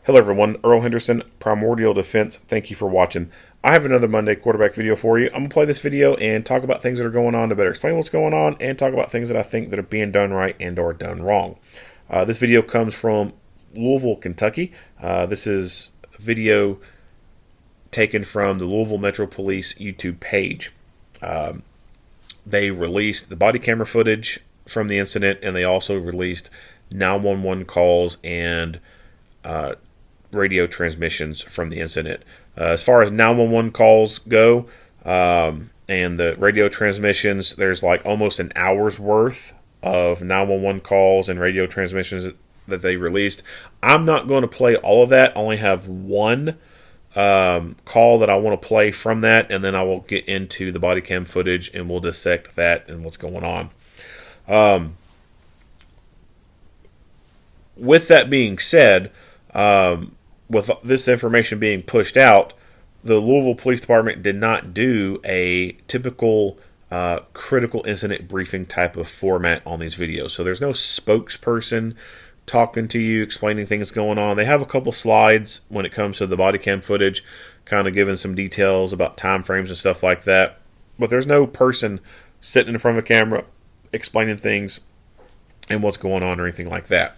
Hello everyone, Earl Henderson, Primordial Defense. Thank you for watching. I have another Monday quarterback video for you. I'm going to play this video and talk about things that are going on to better explain what's going on and talk about things that I think that are being done right and or done wrong. This video comes from Louisville, Kentucky. This is a video taken from the Louisville Metro Police YouTube page. They released the body camera footage from the incident, and they also released 911 calls and radio transmissions from the incident. As far as 911 calls go and the radio transmissions, there's like almost an hour's worth of 911 calls and radio transmissions that they released. I'm not going to play all of that. I only have one call that I want to play from that, and then I will get into the body cam footage and we'll dissect that and what's going on. With that being said, with this information being pushed out, the Louisville Police Department did not do a typical critical incident briefing type of format on these videos. So there's no spokesperson talking to you, explaining things going on. They have a couple slides when it comes to the body cam footage, kind of giving some details about time frames and stuff like that. But there's no person sitting in front of a camera explaining things and what's going on or anything like that.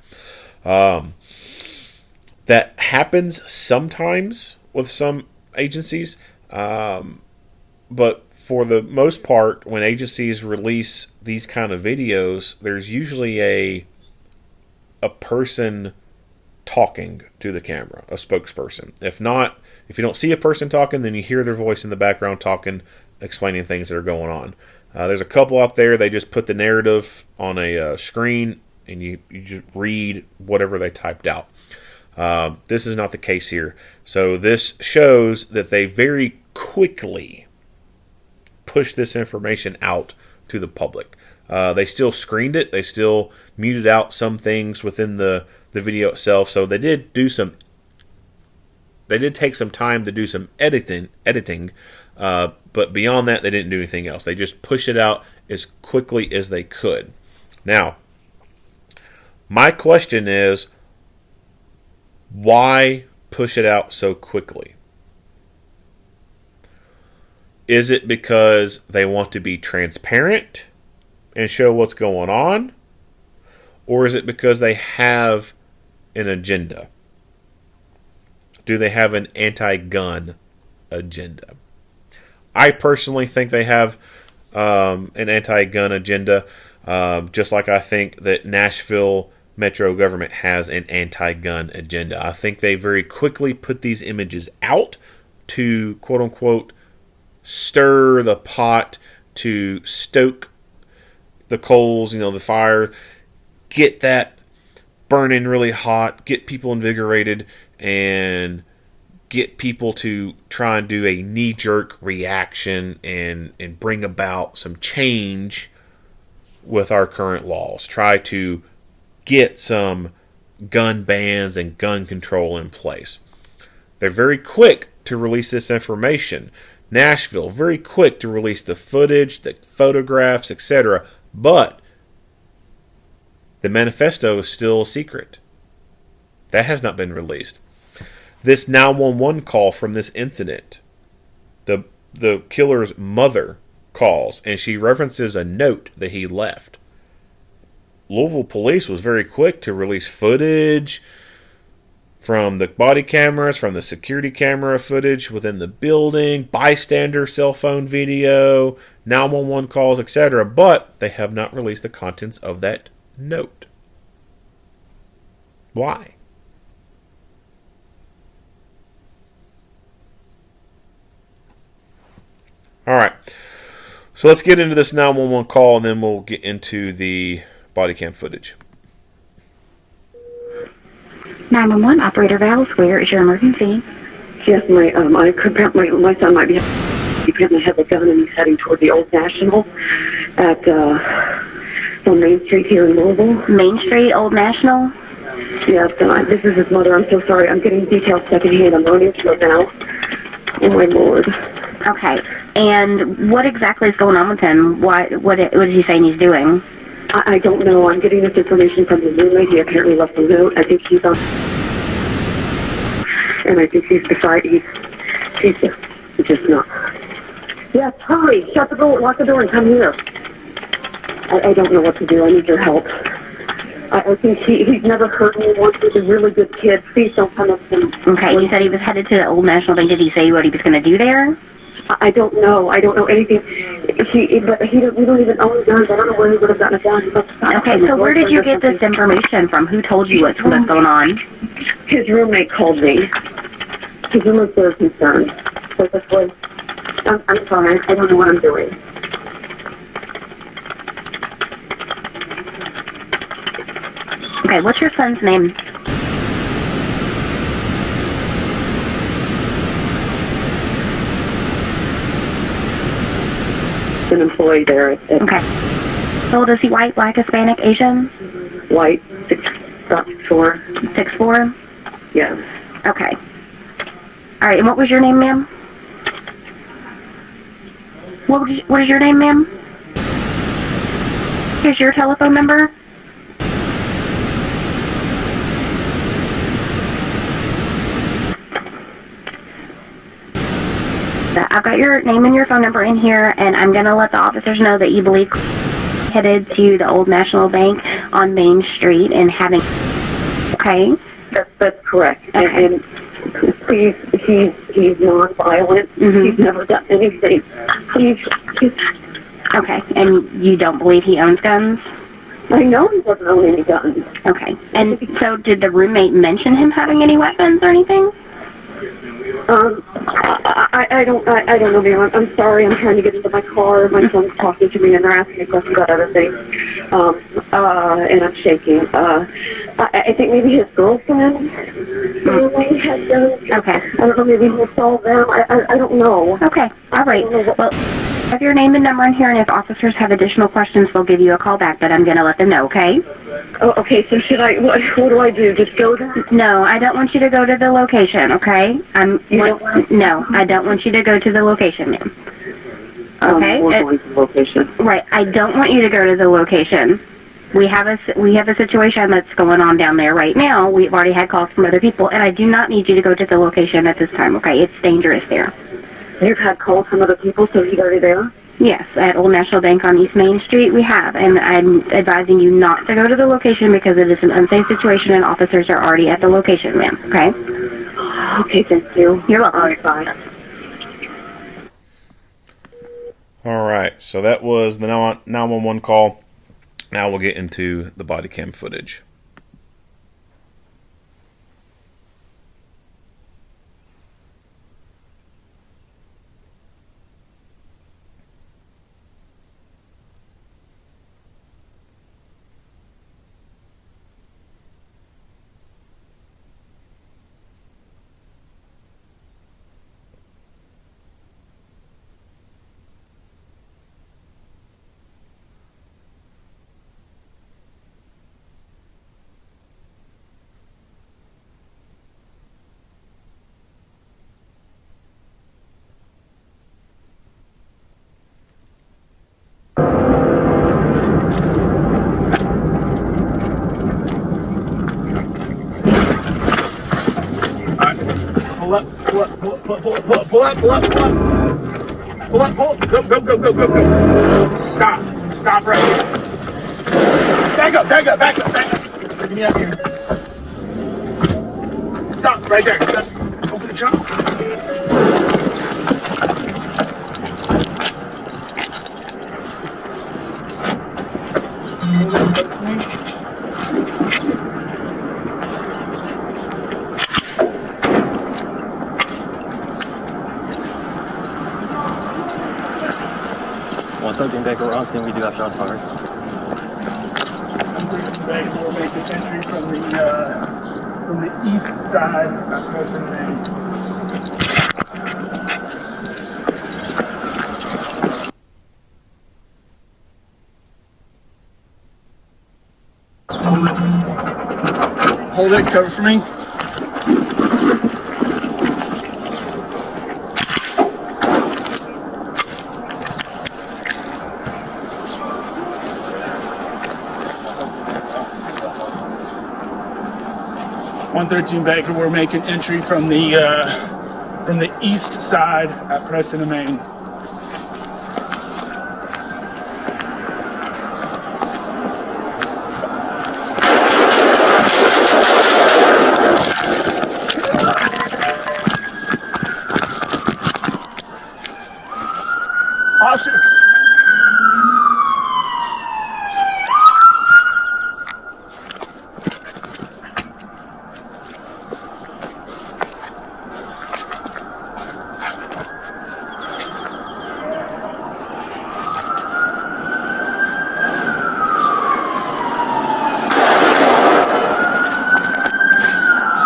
That happens sometimes with some agencies, but for the most part, when agencies release these kind of videos, there's usually a person talking to the camera, a spokesperson. If not, if you don't see a person talking, then you hear their voice in the background talking, explaining things that are going on. There's a couple out there, they just put the narrative on a screen and you just read whatever they typed out. This is not the case here. So this shows that they very quickly push this information out to the public. They still screened it. They still muted out some things within the video itself. So they did do some. They did take some time to do some editing. But beyond that, they didn't do anything else. They just pushed it out as quickly as they could. Now, my question is, why push it out so quickly? Is it because they want to be transparent and show what's going on? Or is it because they have an agenda? Do they have an anti-gun agenda? I personally think they have an anti-gun agenda, just like I think that Nashville Metro government has an anti-gun agenda. I think they very quickly put these images out to, quote-unquote, stir the pot, to stoke the coals, the fire, get that burning really hot, get people invigorated, and get people to try and do a knee-jerk reaction and bring about some change with our current laws. Try to get some gun bans and gun control in place. They're very quick to release this information. Nashville, very quick to release the footage, the photographs, etc. But the manifesto is still a secret. That has not been released. This 911 call from this incident, the killer's mother calls, and she references a note that he left. Louisville police was very quick to release footage from the body cameras, from the security camera footage within the building, bystander cell phone video, 911 calls, etc. But they have not released the contents of that note. Why? All right. So let's get into this 911 call, and then we'll get into the body cam footage. 911 operator Val's, where is your emergency? Yes, my son might be. He apparently has a gun and he's heading toward the Old National at on Main Street here in Louisville. Main Street, Old National? Yes, and this is his mother. I'm so sorry. I'm getting details secondhand. I'm running to it now. Oh my Lord. Okay. And what exactly is going on with him? What is he saying he's doing? I don't know. I'm getting this information from the roommate. He apparently left a note. I think he's on. and I think he's just not. Yes, hurry, shut the door, lock the door, and come here. I don't know what to do. I need your help. I think he's never hurt me once. He's a really good kid. Please don't come up to him. Okay, you said he was headed to the Old National Bank. Did he say what he was going to do there? I don't know. I don't know anything. We don't even own guns. I don't know where he would have gotten a gun. Okay, so where did you get this information from? Who told you what's going on? His roommate called me. His roommate's very concerned. So this was, I'm sorry. I don't know what I'm doing. Okay, what's your son's name? An employee there. Okay. How old is he? White, black, Hispanic, Asian? White, 6'4". 6'4"? Yes. Okay. All right, and what was your name, ma'am? What is your name, ma'am? Here's your telephone number. I've got your name and your phone number in here, and I'm going to let the officers know that you believe headed to the Old National Bank on Main Street and having... Okay? That's correct. Okay. And please, he's non-violent. Mm-hmm. He's never done anything. Please. Okay, and you don't believe he owns guns? I know he doesn't own any guns. Okay, and so did the roommate mention him having any weapons or anything? I don't know, ma'am. I'm sorry. I'm trying to get into my car. My son's talking to me, and they're asking me questions about other things. And I'm shaking. I think maybe his girlfriend had guns. Okay. I don't know. Maybe he saw them. I don't know. Okay. All right. Well, have your name and number in here, and if officers have additional questions, they'll give you a call back, but I'm going to let them know, okay? Oh, okay. So should I, what do I do? Just go there? No, I don't want you to go to the location, okay? No, I don't want you to go to the location, ma'am. Okay? We're going to the location. Right. I don't want you to go to the location. We have a situation that's going on down there right now. We've already had calls from other people, and I do not need you to go to the location at this time, okay? It's dangerous there. You've had calls from other people, so he's already there? Yes, at Old National Bank on East Main Street we have, and I'm advising you not to go to the location because it is an unsafe situation and officers are already at the location, ma'am, okay? Okay, thank you. You're welcome. All right, bye. All right, so that was the 911 call. Now we'll get into the body cam footage. Pull up. Go. Stop right here. Back up. Bring me up here. Stop right there. Open the trunk. Once I came back around, seeing we do have shots fired. We'll make this entry from the east side. Not pressing in. Hold it, cover for me. 113 Baker. We're making entry from the east side at Preston and Main. Officer.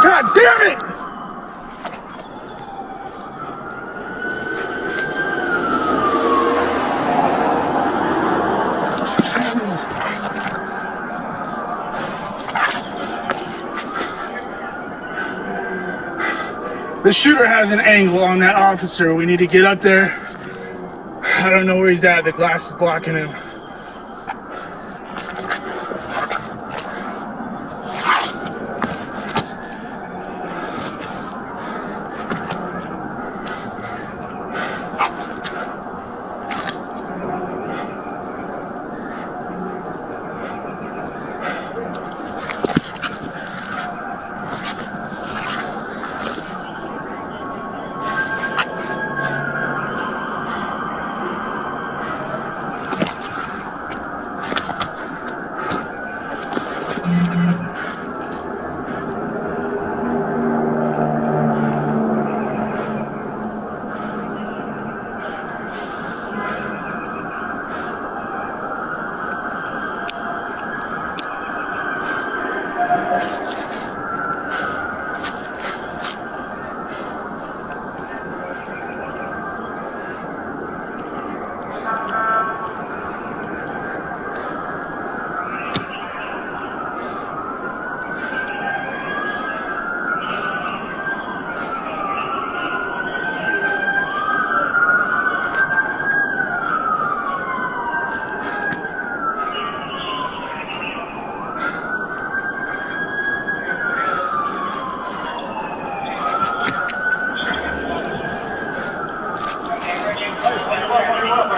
God damn it! The shooter has an angle on that officer. We need to get up there. I don't know where he's at. The glass is blocking him.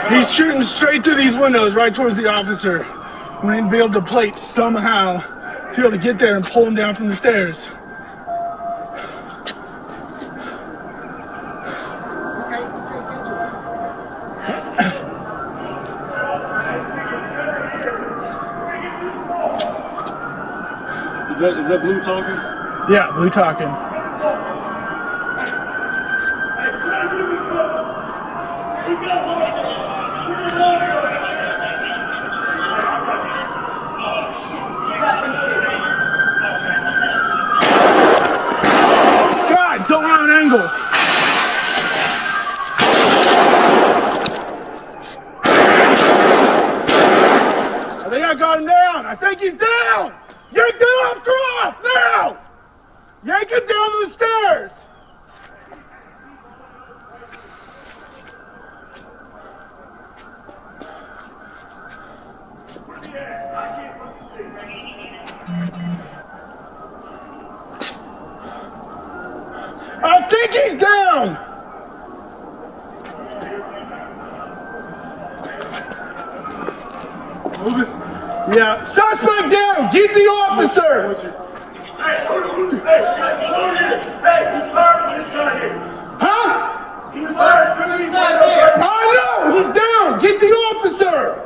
He's shooting straight through these windows, right towards the officer. We need to be able to plate somehow to be able to get there and pull him down from the stairs. Is that Blue talking? Yeah, Blue talking. God, don't have an angle. I think I got him down. I think he's down. Yank the officer off now! Yank him down the stairs! I think he's down! Move it. Yeah, suspect down! Get the officer! Hey, he's fired from inside here. Huh? He was fired from inside here. I know! He's down! Get the officer!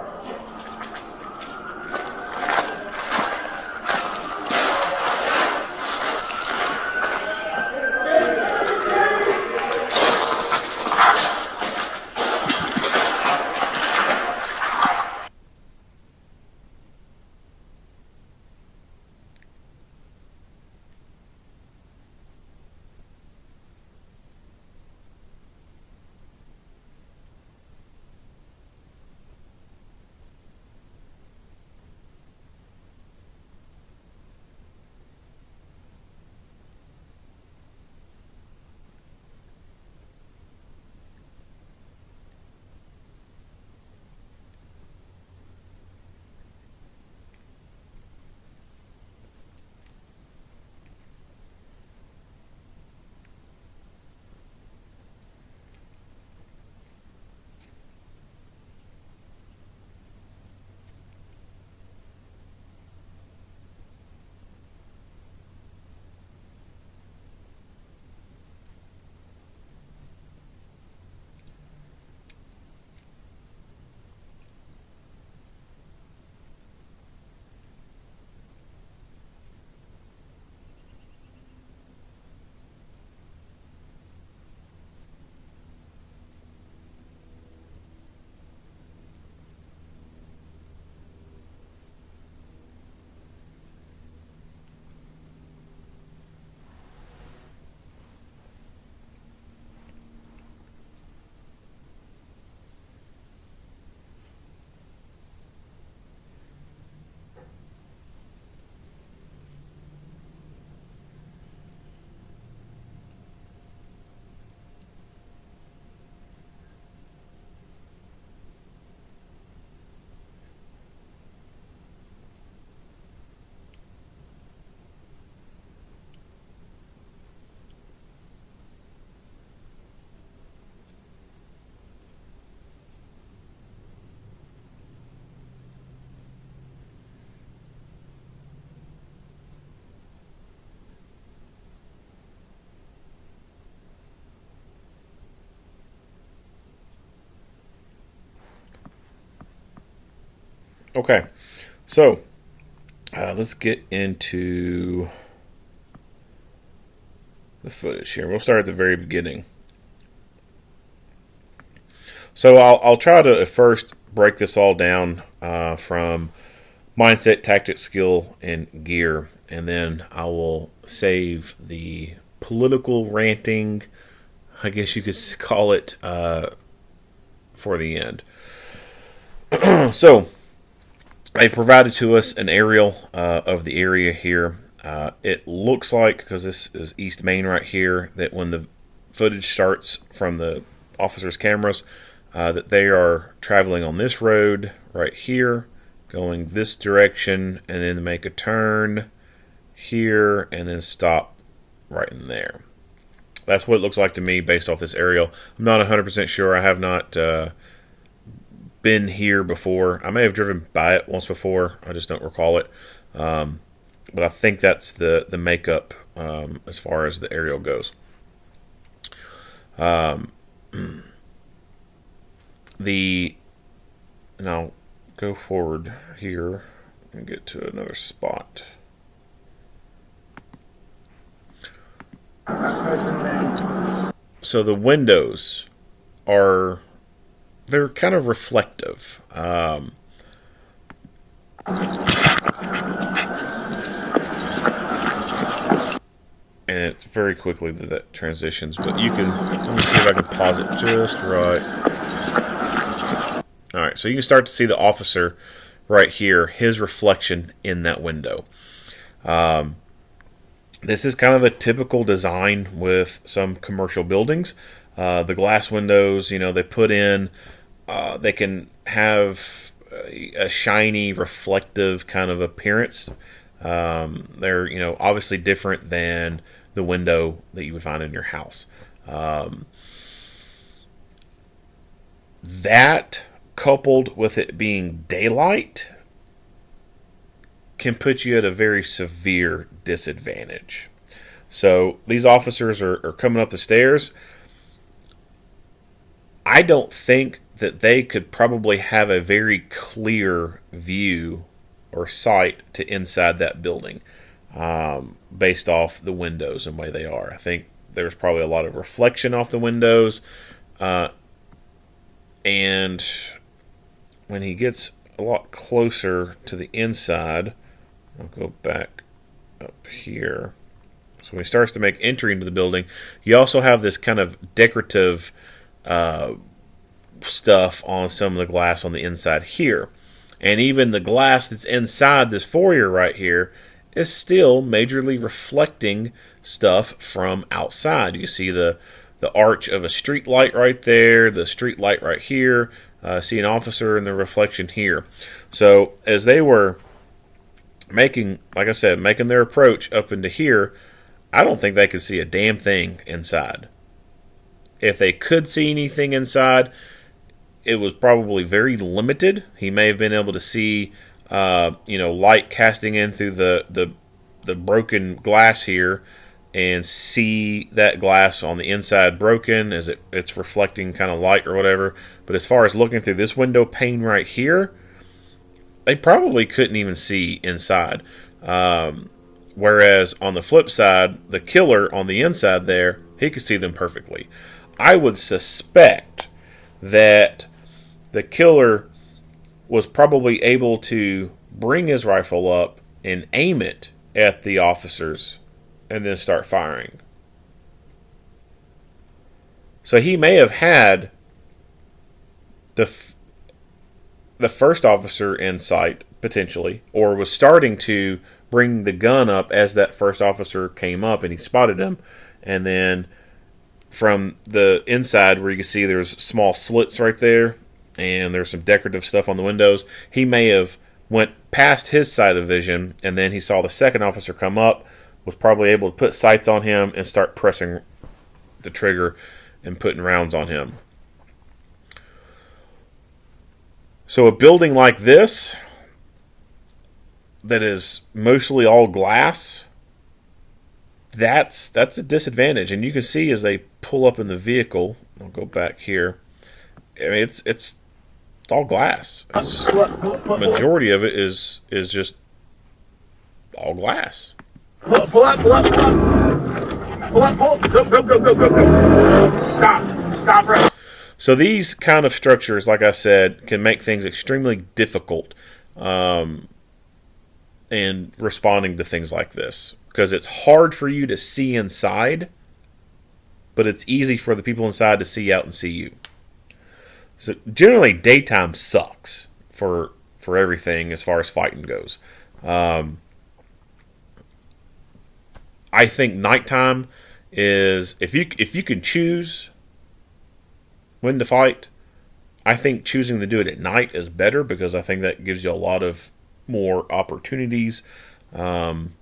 Okay, so let's get into the footage here. We'll start at the very beginning. So I'll try to at first break this all down from mindset, tactics, skill, and gear, and then I will save the political ranting, I guess you could call it, for the end. So they've provided to us an aerial of the area here. It looks like, because this is East Main right here, that when the footage starts from the officers' cameras, that they are traveling on this road right here, going this direction, and then make a turn here, and then stop right in there. That's what it looks like to me based off this aerial. I'm not 100% sure. I have not been here before. I may have driven by it once before. I just don't recall it. But I think that's the makeup as far as the aerial goes. And I'll go forward here and get to another spot. So the windows they're kind of reflective. And it's very quickly that transitions, but you can, let me see if I can pause it just right. Alright, so you can start to see the officer right here, his reflection in that window. This is kind of a typical design with some commercial buildings. The glass windows, they put in, they can have a shiny, reflective kind of appearance. They're, obviously different than the window that you would find in your house. That, coupled with it being daylight, can put you at a very severe disadvantage. So these officers are coming up the stairs. I don't think that they could probably have a very clear view or sight to inside that building based off the windows and the way they are. I think there's probably a lot of reflection off the windows. And when he gets a lot closer to the inside, I'll go back up here. So when he starts to make entry into the building, you also have this kind of decorative stuff on some of the glass on the inside here. And even the glass that's inside this foyer right here is still majorly reflecting stuff from outside. You see the arch of a street light right there, the street light right here. See an officer in the reflection here. So as they were making their approach up into here, I don't think they could see a damn thing inside. If they could see anything inside, it was probably very limited. He may have been able to see, light casting in through the broken glass here, and see that glass on the inside broken as it's reflecting kind of light or whatever. But as far as looking through this window pane right here, they probably couldn't even see inside. Whereas on the flip side, the killer on the inside there, he could see them perfectly. I would suspect that the killer was probably able to bring his rifle up and aim it at the officers and then start firing. So he may have had the first officer in sight, potentially, or was starting to bring the gun up as that first officer came up and he spotted him. And then from the inside where you can see there's small slits right there and there's some decorative stuff on the windows, he may have went past his side of vision, and then he saw the second officer come up, was probably able to put sights on him and start pressing the trigger and putting rounds on him. So a building like this that is mostly all glass, that's a disadvantage. And you can see as they pull up in the vehicle, I'll go back here, I mean, it's It's all glass. Majority of it is just all glass. Pull up. Go. Stop right. So these kind of structures, like I said, can make things extremely difficult in responding to things like this. Because it's hard for you to see inside, but it's easy for the people inside to see out and see you. So generally, daytime sucks for everything as far as fighting goes. I think nighttime is if you can choose when to fight, I think choosing to do it at night is better because I think that gives you a lot of more opportunities and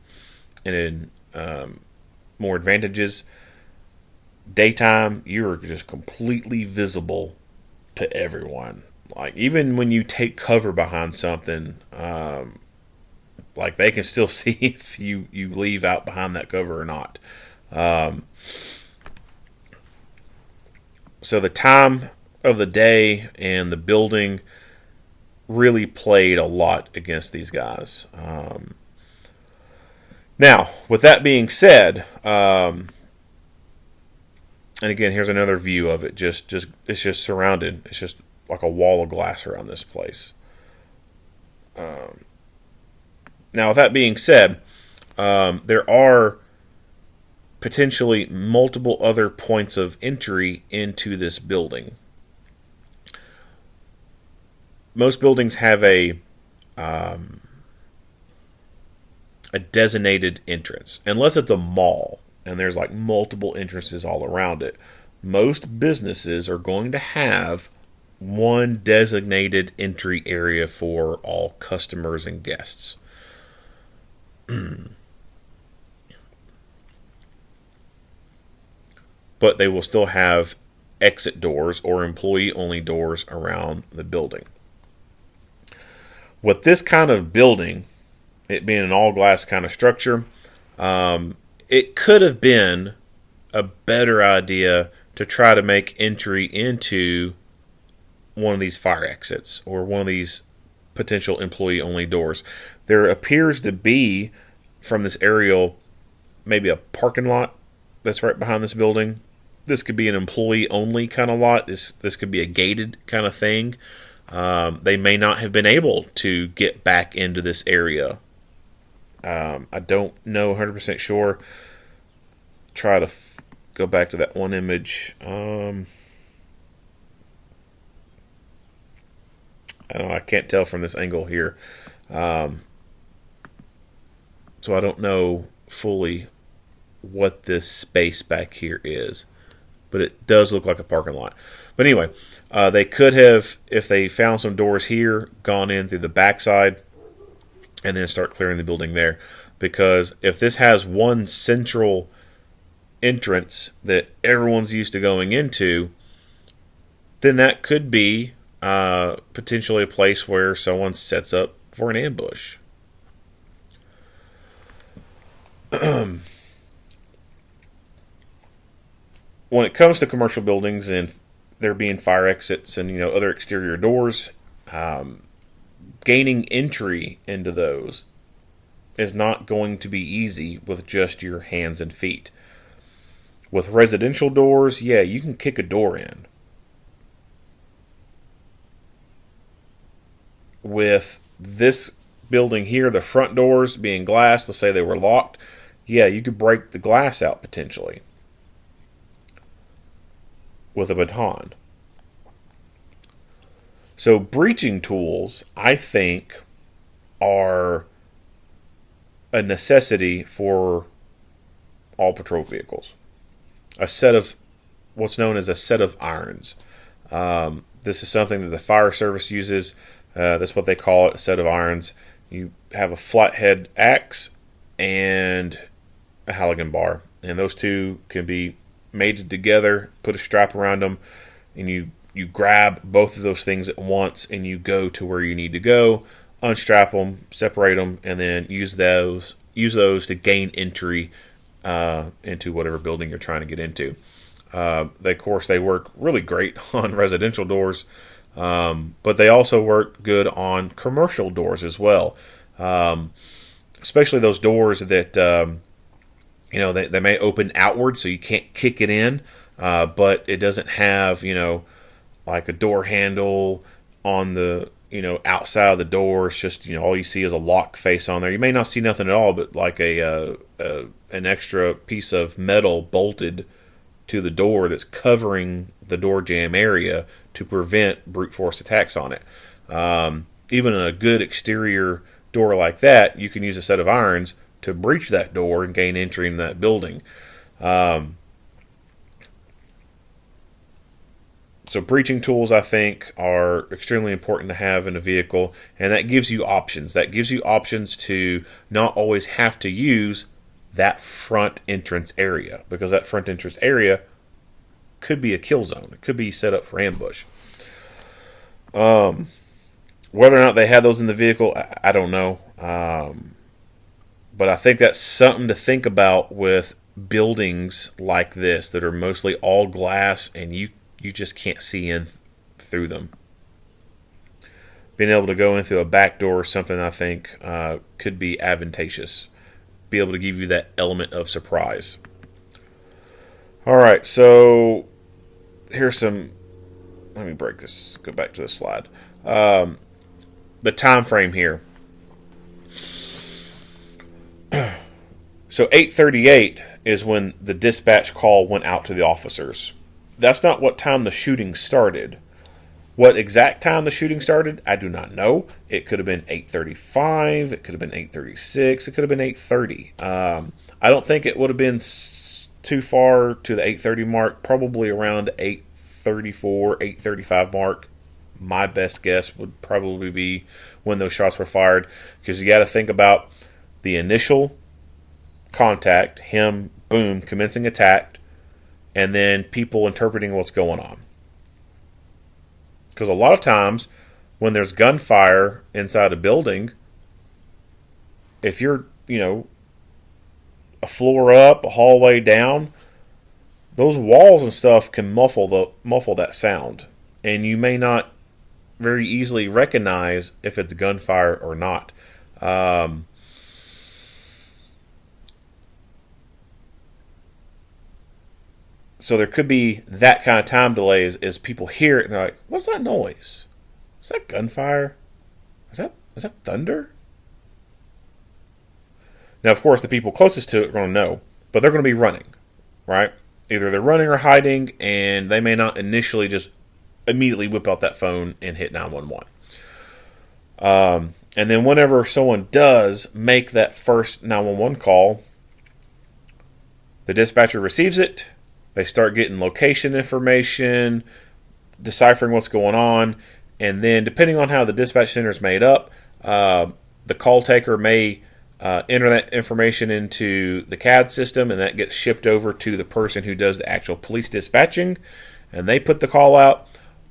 more advantages. Daytime, you're just completely visible to everyone. Like even when you take cover behind something, like they can still see if you leave out behind that cover or not. So the time of the day and the building really played a lot against these guys. Now, with that being said, and again, here's another view of it. It's just surrounded. It's just like a wall of glass around this place. Now, with that being said, there are potentially multiple other points of entry into this building. Most buildings have a designated entrance, unless it's a mall and there's like multiple entrances all around it. Most businesses are going to have one designated entry area for all customers and guests. But they will still have exit doors or employee-only doors around the building. With this kind of building, it being an all-glass kind of structure, it could have been a better idea to try to make entry into one of these fire exits or one of these potential employee-only doors. There appears to be, from this aerial, maybe a parking lot that's right behind this building. This could be an employee-only kind of lot. This could be a gated kind of thing. They may not have been able to get back into this area. I don't know 100% sure. Try to go back to that one image. I don't know. I can't tell from this angle here. So I don't know fully what this space back here is. But it does look like a parking lot. But anyway, they could have, if they found some doors here, gone in through the backside and then start clearing the building there. Because if this has one central entrance that everyone's used to going into, then that could be potentially a place where someone sets up for an ambush. When it comes to commercial buildings and there being fire exits and other exterior doors, gaining entry into those is not going to be easy with just your hands and feet. With residential doors, yeah, you can kick a door in. With this building here, the front doors being glass, let's say they were locked, yeah, you could break the glass out potentially with a baton. So breaching tools, I think, are a necessity for all patrol vehicles. A set of what's known as a set of irons. This is something that the fire service uses. That's what they call it, a set of irons. You have a flathead axe and a Halligan bar, and those two can be mated together, put a strap around them, and you grab both of those things at once and you go to where you need to go, unstrap them, separate them, and then use those to gain entry into whatever building you're trying to get into. Of course, they work really great on residential doors. But they also work good on commercial doors as well, especially those doors that they may open outward, so you can't kick it in, but it doesn't have like a door handle on the outside of the door. It's just all you see is a lock face on there. You may not see nothing at all, but like an extra piece of metal bolted to the door that's covering the door jamb area to prevent brute force attacks on it. Even in a good exterior door like that, you can use a set of irons to breach that door and gain entry in that building. So breaching tools, I think, are extremely important to have in a vehicle, and that gives you options. That gives you options to not always have to use that front entrance area, because that front entrance area could be a kill zone. It could be set up for ambush. Whether or not they have those in the vehicle, I don't know. But I think that's something to think about with buildings like this that are mostly all glass and you just can't see in through them. Being able to go in through a back door or something, I think, could be advantageous. Be able to give you that element of surprise. All right, so here's some. Let me break this. Go back to the slide. The time frame here. So 8:38 is when the dispatch call went out to the officers. That's not what time the shooting started. What exact time the shooting started, I do not know. It could have been 8:35. It could have been 8:36. It could have been 8:30. I don't think it would have been too far to the 8:30 mark. Probably around 8:34, 8:35 mark. My best guess would probably be when those shots were fired, because you got to think about the initial contact, him, boom, commencing attack, and then people interpreting what's going on. Because a lot of times when there's gunfire inside a building, if you're, a floor up, a hallway down, those walls and stuff can muffle that sound. And you may not very easily recognize if it's gunfire or not. So there could be that kind of time delay as people hear it and they're like, what's that noise? Is that gunfire? Is that thunder? Now, of course, the people closest to it are going to know, but they're going to be running, right? Either they're running or hiding, and they may not initially just immediately whip out that phone and hit 911. And then whenever someone does make that first 911 call, the dispatcher receives it. They start getting location information, deciphering what's going on, and then depending on how the dispatch center is made up, the call taker may enter that information into the CAD system, and that gets shipped over to the person who does the actual police dispatching, and they put the call out.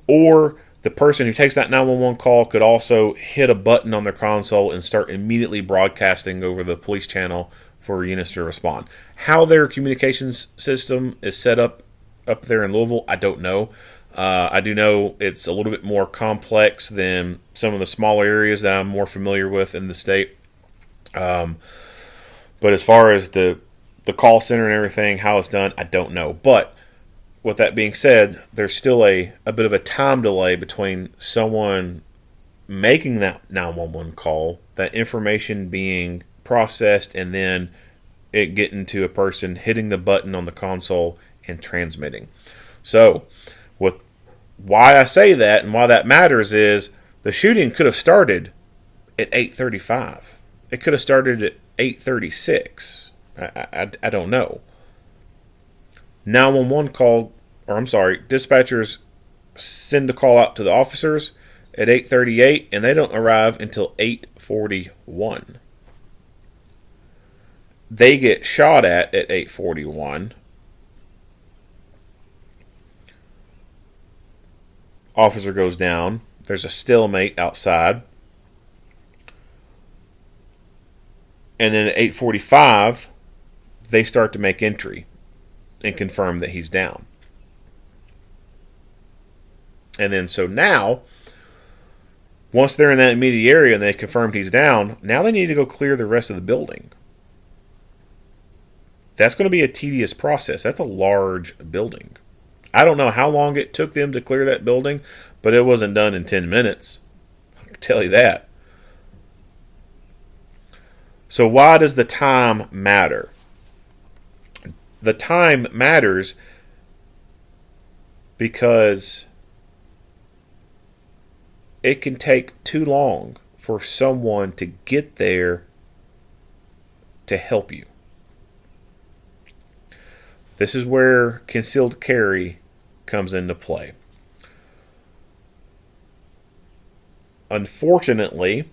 Or the person who takes that 911 call could also hit a button on their console and start immediately broadcasting over the police channel for units to respond. How their communications system is set up there in Louisville, I don't know. I do know it's a little bit more complex than some of the smaller areas that I'm more familiar with in the state. But as far as the call center and everything, how it's done, I don't know. But with that being said, there's still a bit of a time delay between someone making that 911 call, that information being processed, and then it getting to a person hitting the button on the console and transmitting. So why I say that and why that matters is the shooting could have started at 8:35. It could have started at 8:36. I don't know. 911 call, or I'm sorry, dispatchers send a call out to the officers at 8:38, and they don't arrive until 8:41. They get shot at 8:41. Officer goes down. There's a stalemate outside. And then at 8:45, they start to make entry and confirm that he's down. And then so now, Once they're in that immediate area and they confirmed he's down, now they need to go clear the rest of the building. That's going to be a tedious process. That's a large building. I don't know how long it took them to clear that building, but it wasn't done in 10 minutes. I can tell you that. So why does the time matter? The time matters because it can take too long for someone to get there to help you. This is where concealed carry comes into play. Unfortunately,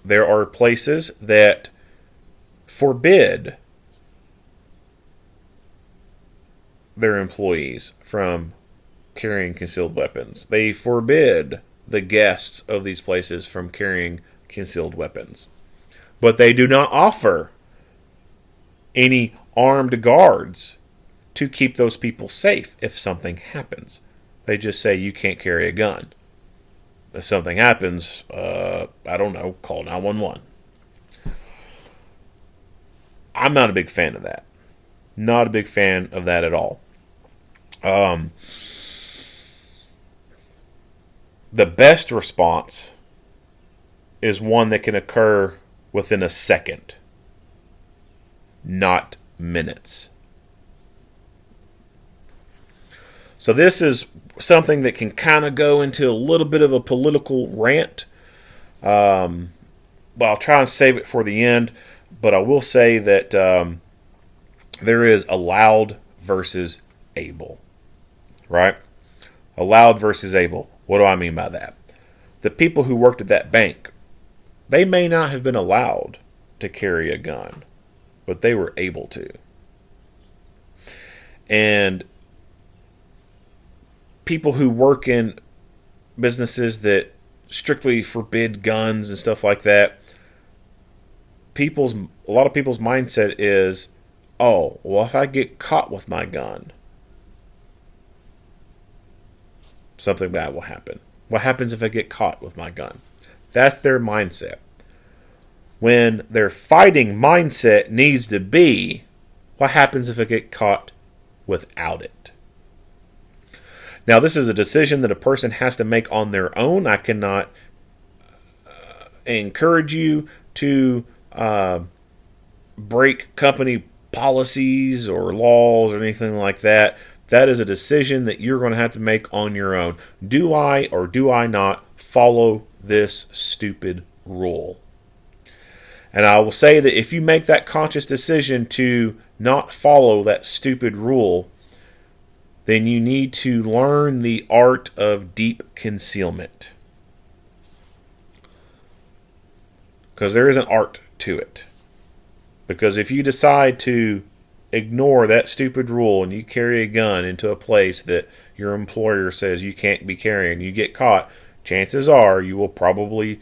there are places that forbid their employees from carrying concealed weapons. They forbid the guests of these places from carrying concealed weapons. But they do not offer any armed guards to keep those people safe if something happens. They just say you can't carry a gun. If something happens, I don't know, call 911. I'm not a big fan of that. Not a big fan of that at all. The best response is one that can occur within a second, not minutes. So this is something that can kind of go into a little bit of a political rant. Well, I'll try and save it for the end, but I will say that there is allowed versus able, right? Allowed versus able. What do I mean by that? The people who worked at that bank, they may not have been allowed to carry a gun, but they were able to. And people who work in businesses that strictly forbid guns and stuff like that, a lot of people's mindset is, oh, well, if I get caught with my gun, something bad will happen. What happens if I get caught with my gun? That's their mindset. When their fighting mindset needs to be, what happens if I get caught without it? Now, this is a decision that a person has to make on their own. I cannot encourage you to break company policies or laws or anything like that. That is a decision that you're going to have to make on your own. Do I or do I not follow this stupid rule? And I will say that if you make that conscious decision to not follow that stupid rule, then you need to learn the art of deep concealment. Because there is an art to it. Because if you decide to ignore that stupid rule and you carry a gun into a place that your employer says you can't be carrying, you get caught, chances are you will probably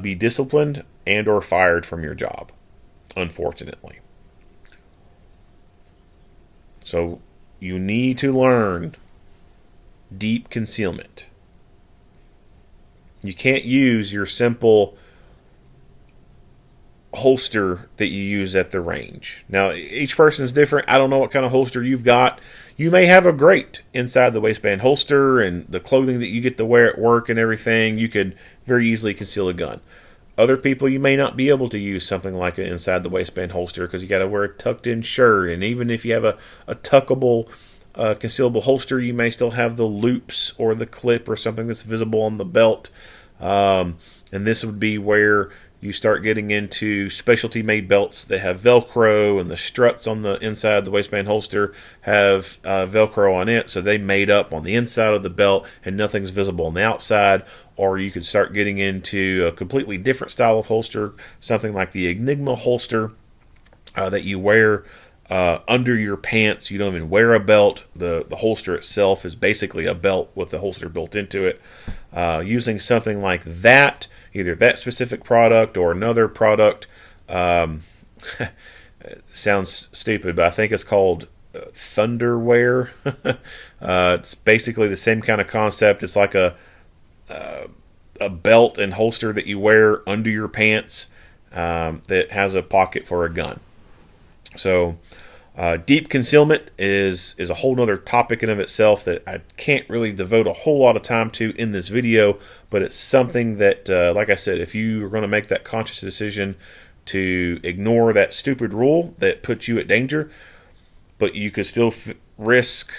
be disciplined and or fired from your job, unfortunately. So you need to learn deep concealment. You can't use your simple holster that you use at the range. Now, each person is different. I don't know what kind of holster you've got. You may have a great inside the waistband holster and the clothing that you get to wear at work and everything. You could very easily conceal a gun. Other people, you may not be able to use something like an inside the waistband holster because you got to wear a tucked in shirt. And even if you have a tuckable concealable holster, you may still have the loops or the clip or something that's visible on the belt. And this would be where you start getting into specialty made belts that have Velcro, and the struts on the inside of the waistband holster have Velcro on it, so they made up on the inside of the belt and nothing's visible on the outside. Or you could start getting into a completely different style of holster, something like the Enigma holster that you wear under your pants. You don't even wear a belt. The holster itself is basically a belt with the holster built into it. Using something like that, either that specific product or another product, it sounds stupid, but I think it's called Thunderwear. It's basically the same kind of concept. It's like a a belt and holster that you wear under your pants that has a pocket for a gun. So deep concealment is a whole other topic in of itself that I can't really devote a whole lot of time to in this video, but it's something that, like I said, if you are going to make that conscious decision to ignore that stupid rule that puts you at danger, but you could still risk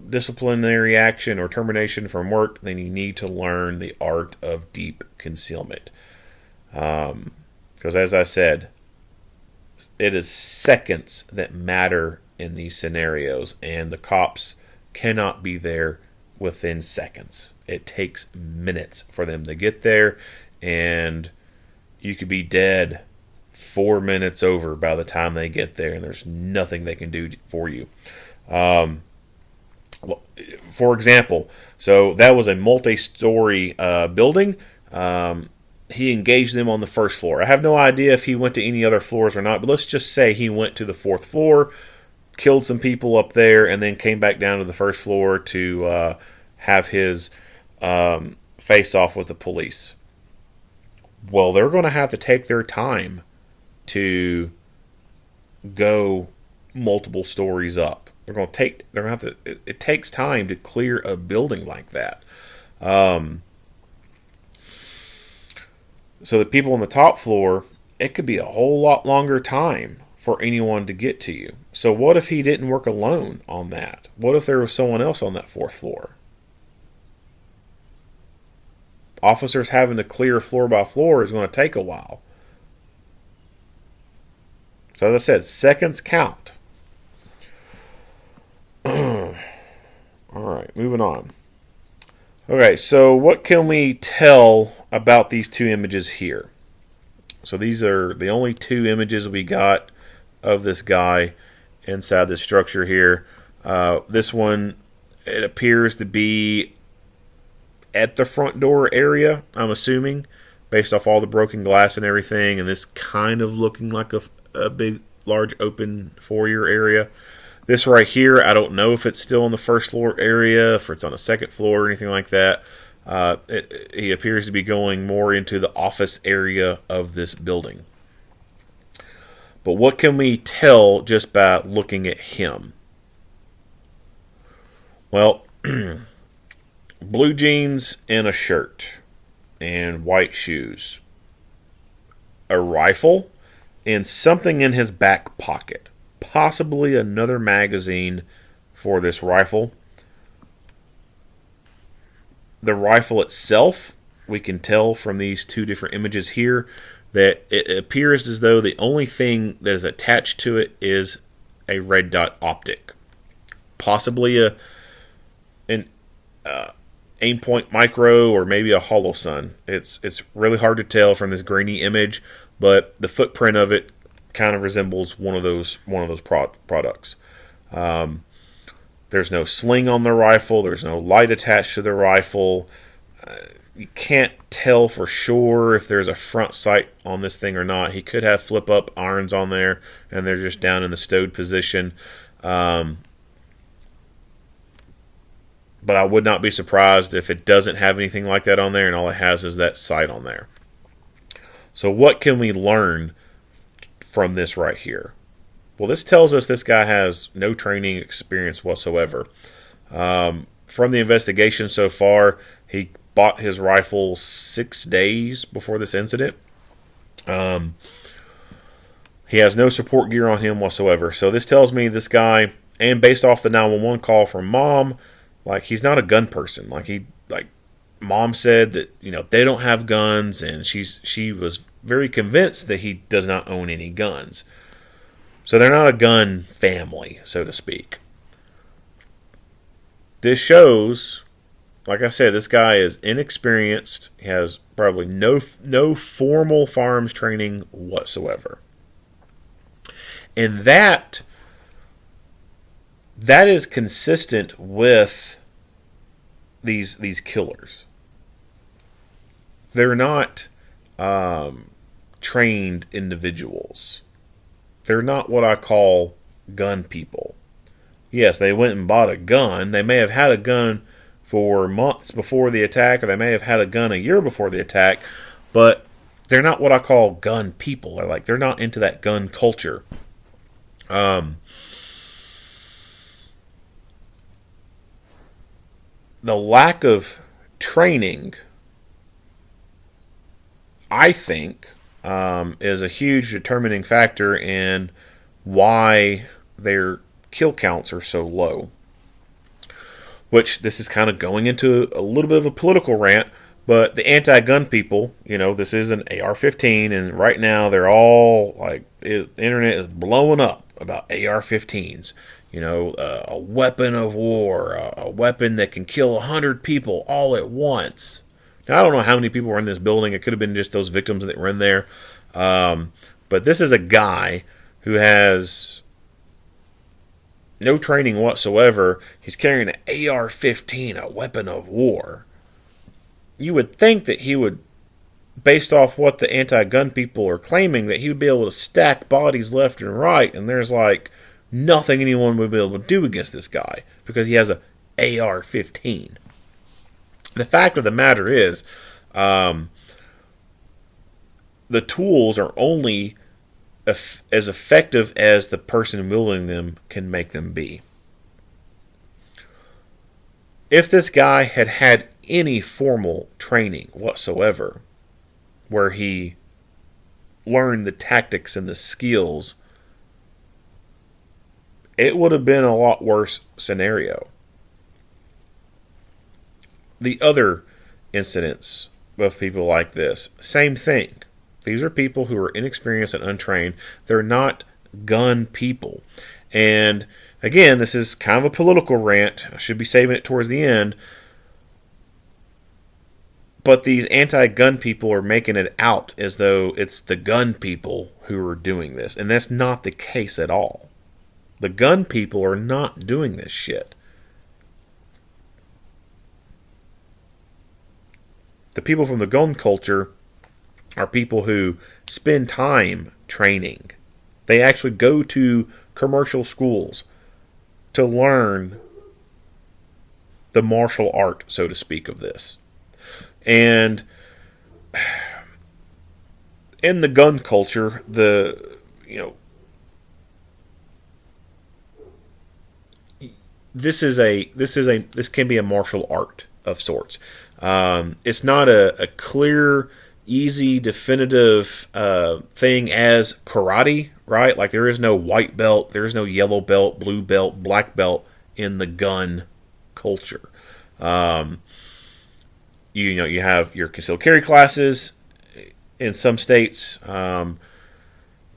disciplinary action or termination from work, then you need to learn the art of deep concealment. Because as I said, it is seconds that matter in these scenarios, and the cops cannot be there within seconds. It takes minutes for them to get there, and you could be dead 4 minutes over by the time they get there, and there's nothing they can do for you. For example, so that was a multi-story building. He engaged them on the first floor. I have no idea if he went to any other floors or not, but let's just say he went to the 4th floor, killed some people up there, and then came back down to the 1st floor to have his face off with the police. Well, they're going to have to take their time to go multiple stories up. They're going to have to. It takes time to clear a building like that. So the people on the top floor, it could be a whole lot longer time for anyone to get to you. So what if he didn't work alone on that? What if there was someone else on that 4th floor? Officers having to clear floor by floor is going to take a while. So as I said, seconds count. All right, moving on. Okay, so what can we tell about these two images here? So these are the only two images we got of this guy inside this structure here. This one, it appears to be at the front door area, I'm assuming, based off all the broken glass and everything, and this kind of looking like a big, large open foyer area. This right here, I don't know if it's still on the 1st floor area, if it's on the 2nd floor or anything like that. He appears to be going more into the office area of this building. But what can we tell just by looking at him? Well, blue jeans and a shirt and white shoes, a rifle, and something in his back pocket. Possibly another magazine for this rifle. The rifle itself, we can tell from these two different images here that it appears as though the only thing that is attached to it is a red dot optic. Possibly an Aimpoint Micro or maybe a Holosun. It's really hard to tell from this grainy image, but the footprint of it kind of resembles one of those products. There's no sling on the rifle. There's no light attached to the rifle. You can't tell for sure if there's a front sight on this thing or not. He could have flip-up irons on there, and they're just down in the stowed position. But I would not be surprised if it doesn't have anything like that on there, and all it has is that sight on there. So what can we learn from this right here? Well, this tells us this guy has no training experience whatsoever. From the investigation so far, he bought his rifle 6 days before this incident. He has no support gear on him whatsoever. So this tells me this guy, and based off the 911 call from mom, like, he's not a gun person. Like mom said that, they don't have guns, and she was very convinced that he does not own any guns. So they're not a gun family, so to speak. This shows, like I said, this guy is inexperienced. He has probably no formal firearms training whatsoever. And that is consistent with these killers. They're not trained individuals. They're not what I call gun people. Yes, they went and bought a gun. They may have had a gun for months before the attack, or they may have had a gun a year before the attack, but they're not what I call gun people. They're not into that gun culture. The lack of training, I think, is a huge determining factor in why their kill counts are so low. Which, this is kind of going into a little bit of a political rant, but the anti-gun people, this is an AR-15, and right now they're all the internet is blowing up about AR-15s. A weapon of war, a weapon that can kill 100 people all at once. Now, I don't know how many people were in this building. It could have been just those victims that were in there. But this is a guy who has no training whatsoever. He's carrying an AR-15, a weapon of war. You would think that he would, based off what the anti-gun people are claiming, that he would be able to stack bodies left and right, and there's nothing anyone would be able to do against this guy because he has a AR-15. The fact of the matter is, the tools are only as effective as the person wielding them can make them be. If this guy had had any formal training whatsoever, where he learned the tactics and the skills, it would have been a lot worse scenario. The other incidents of people like this, same thing. These are people who are inexperienced and untrained. They're not gun people. And again, this is kind of a political rant. I should be saving it towards the end. But these anti-gun people are making it out as though it's the gun people who are doing this. And that's not the case at all. The gun people are not doing this shit. The people from the gun culture are people who spend time training. They actually go to commercial schools to learn the martial art, so to speak, of this. And in the gun culture, this can be a martial art of sorts. It's not a clear, easy, definitive thing as karate, right? Like there is no white belt, there is no yellow belt, blue belt, black belt in the gun culture. You have your concealed carry classes in some states, and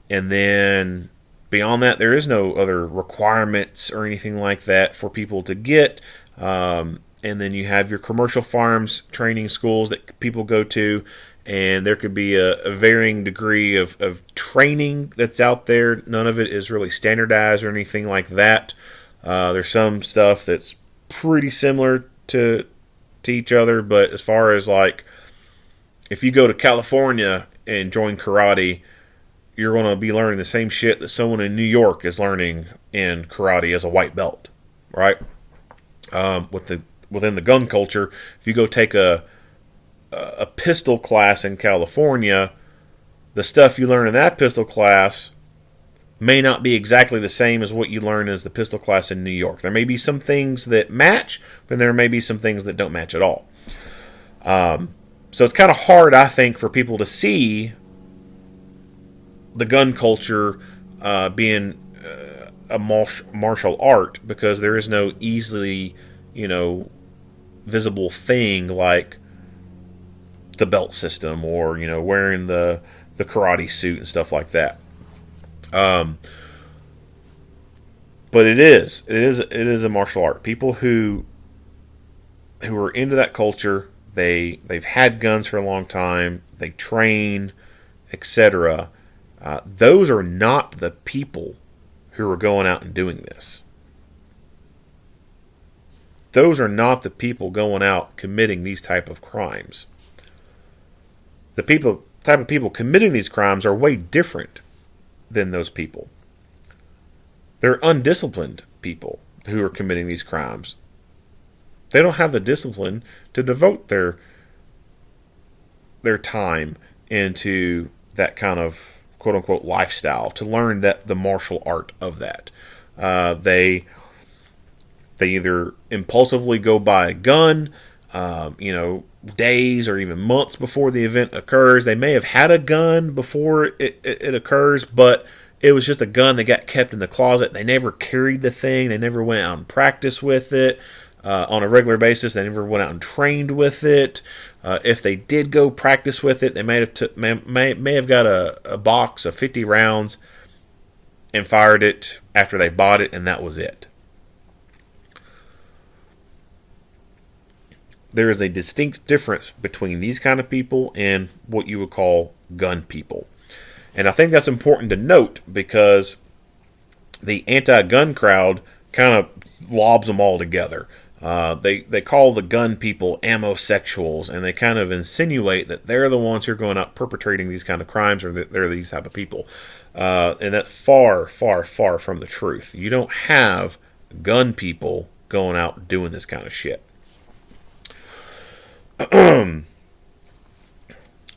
then beyond that, there is no other requirements or anything like that for people to get. And then you have your commercial firearms training schools that people go to, and there could be a varying degree of training that's out there. None of it is really standardized or anything like that. There's some stuff that's pretty similar to each other, but as far as if you go to California and join karate, you're going to be learning the same shit that someone in New York is learning in karate as a white belt, right? Within the gun culture, if you go take a pistol class in California, the stuff you learn in that pistol class may not be exactly the same as what you learn as the pistol class in New York. There may be some things that match, but there may be some things that don't match at all. So it's kind of hard, I think, for people to see the gun culture being a martial art, because there is no easily, visible thing like the belt system or, wearing the karate suit and stuff like that. But it is a martial art. People who are into that culture, they've had guns for a long time, they train, etc. Those are not the people who are going out and doing this. Those are not the people going out committing these type of crimes. The type of people committing these crimes are way different than those people. They're undisciplined people who are committing these crimes. They don't have the discipline to devote their time into that kind of quote unquote lifestyle, to learn that the martial art of that. They either impulsively go buy a gun, days or even months before the event occurs. They may have had a gun before it occurs, but it was just a gun that got kept in the closet. They never carried the thing. They never went out and practiced with it on a regular basis. They never went out and trained with it. If they did go practice with it, they may have got a box of 50 rounds and fired it after they bought it, and that was it. There is a distinct difference between these kind of people and what you would call gun people. And I think that's important to note, because the anti-gun crowd kind of lobs them all together. They call the gun people ammo-sexuals, and they kind of insinuate that they're the ones who are going out perpetrating these kind of crimes, or that they're these type of people. And that's far, far, far from the truth. You don't have gun people going out doing this kind of shit.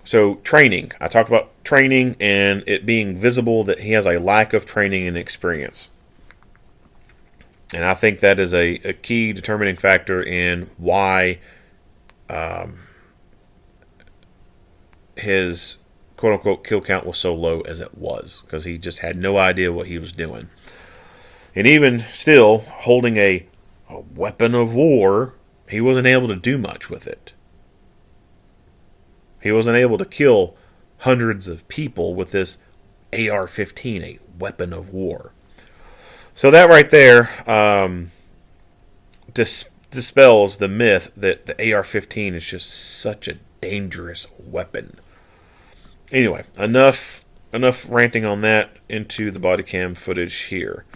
So training. I talked about training and it being visible that he has a lack of training and experience. And I think that is a key determining factor in why his quote-unquote kill count was so low as it was, because he just had no idea what he was doing. And even still, holding a weapon of war, he wasn't able to do much with it. He wasn't able to kill hundreds of people with this AR-15, a weapon of war. So that right there dispels the myth that the AR-15 is just such a dangerous weapon. Anyway, enough ranting on that. Into the body cam footage here.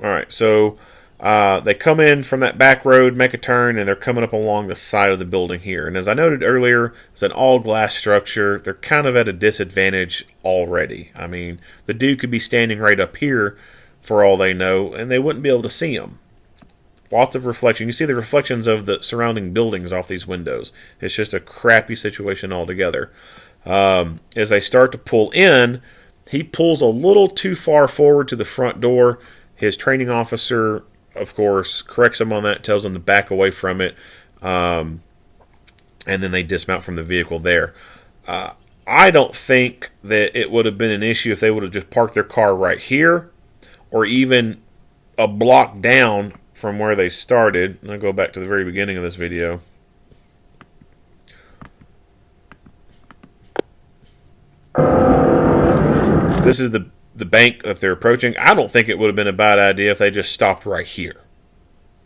Alright, so they come in from that back road, make a turn, and they're coming up along the side of the building here. And as I noted earlier, it's an all-glass structure. They're kind of at a disadvantage already. I mean, the dude could be standing right up here for all they know, and they wouldn't be able to see him. Lots of reflection. You see the reflections of the surrounding buildings off these windows. It's just a crappy situation altogether. As they start to pull in, he pulls a little too far forward to the front door. His training officer, of course, corrects him on that, tells him to back away from it, and then they dismount from the vehicle there. I don't think that it would have been an issue if they would have just parked their car right here, or even a block down from where they started. And I'll go back to the very beginning of this video. This is the bank that they're approaching. I don't think it would have been a bad idea if they just stopped right here,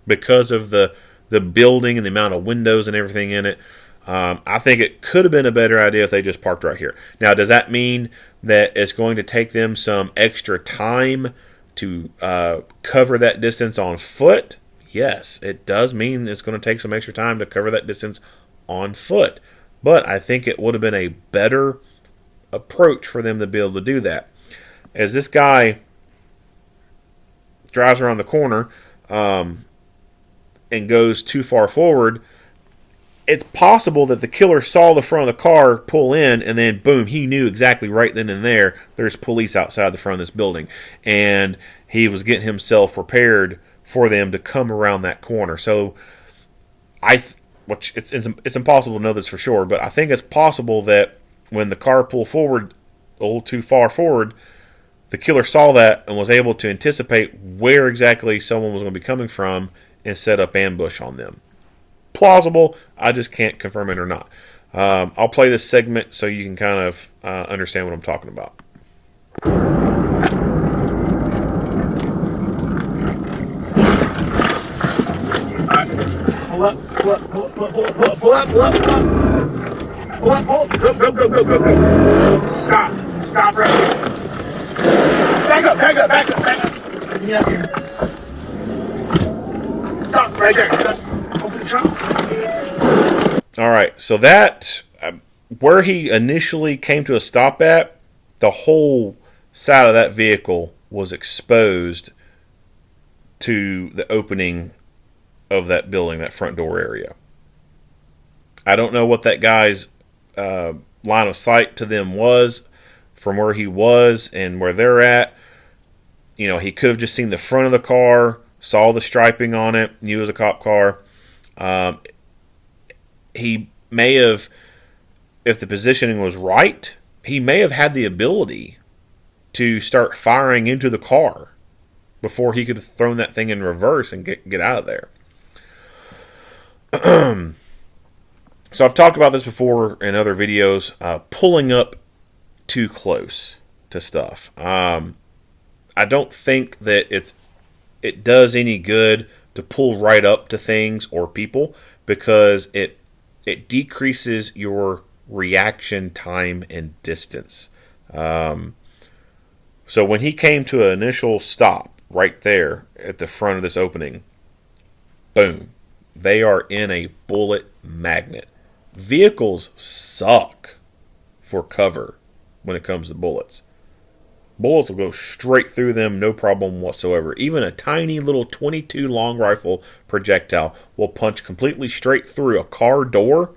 because of the building and the amount of windows and everything in it. I think it could have been a better idea if they just parked right here. Now, does that mean that it's going to take them some extra time to cover that distance on foot? Yes, it does mean it's going to take some extra time to cover that distance on foot. But I think it would have been a better approach for them to be able to do that. As this guy drives around the corner and goes too far forward, it's possible that the killer saw the front of the car pull in, and then boom, he knew exactly right then and there there's police outside the front of this building, and he was getting himself prepared for them to come around that corner. So it's impossible to know this for sure, but I think it's possible that when the car pulled forward a little too far forward, the killer saw that and was able to anticipate where exactly someone was going to be coming from and set up ambush on them. Plausible. I just can't confirm it or not. I'll play this segment so you can kind of understand what I'm talking about. Pull up. Go. Stop right here. Back up. Get me up here. Stop right there. Open the trunk. All right, so that where he initially came to a stop at, the whole side of that vehicle was exposed to the opening of that building, that front door area. I don't know what that guy's line of sight to them was from where he was and where they're at. You know, he could have just seen the front of the car, saw the striping on it, knew it was a cop car. He may have, if the positioning was right, he may have had the ability to start firing into the car before he could have thrown that thing in reverse and get out of there. So I've talked about this before in other videos, pulling up too close to stuff. I don't think that it does any good to pull right up to things or people, because it decreases your reaction time and distance. So when he came to an initial stop right there at the front of this opening, boom, they are in a bullet magnet. Vehicles suck for cover when it comes to bullets. Bullets will go straight through them, no problem whatsoever. Even a tiny little .22 long rifle projectile will punch completely straight through a car door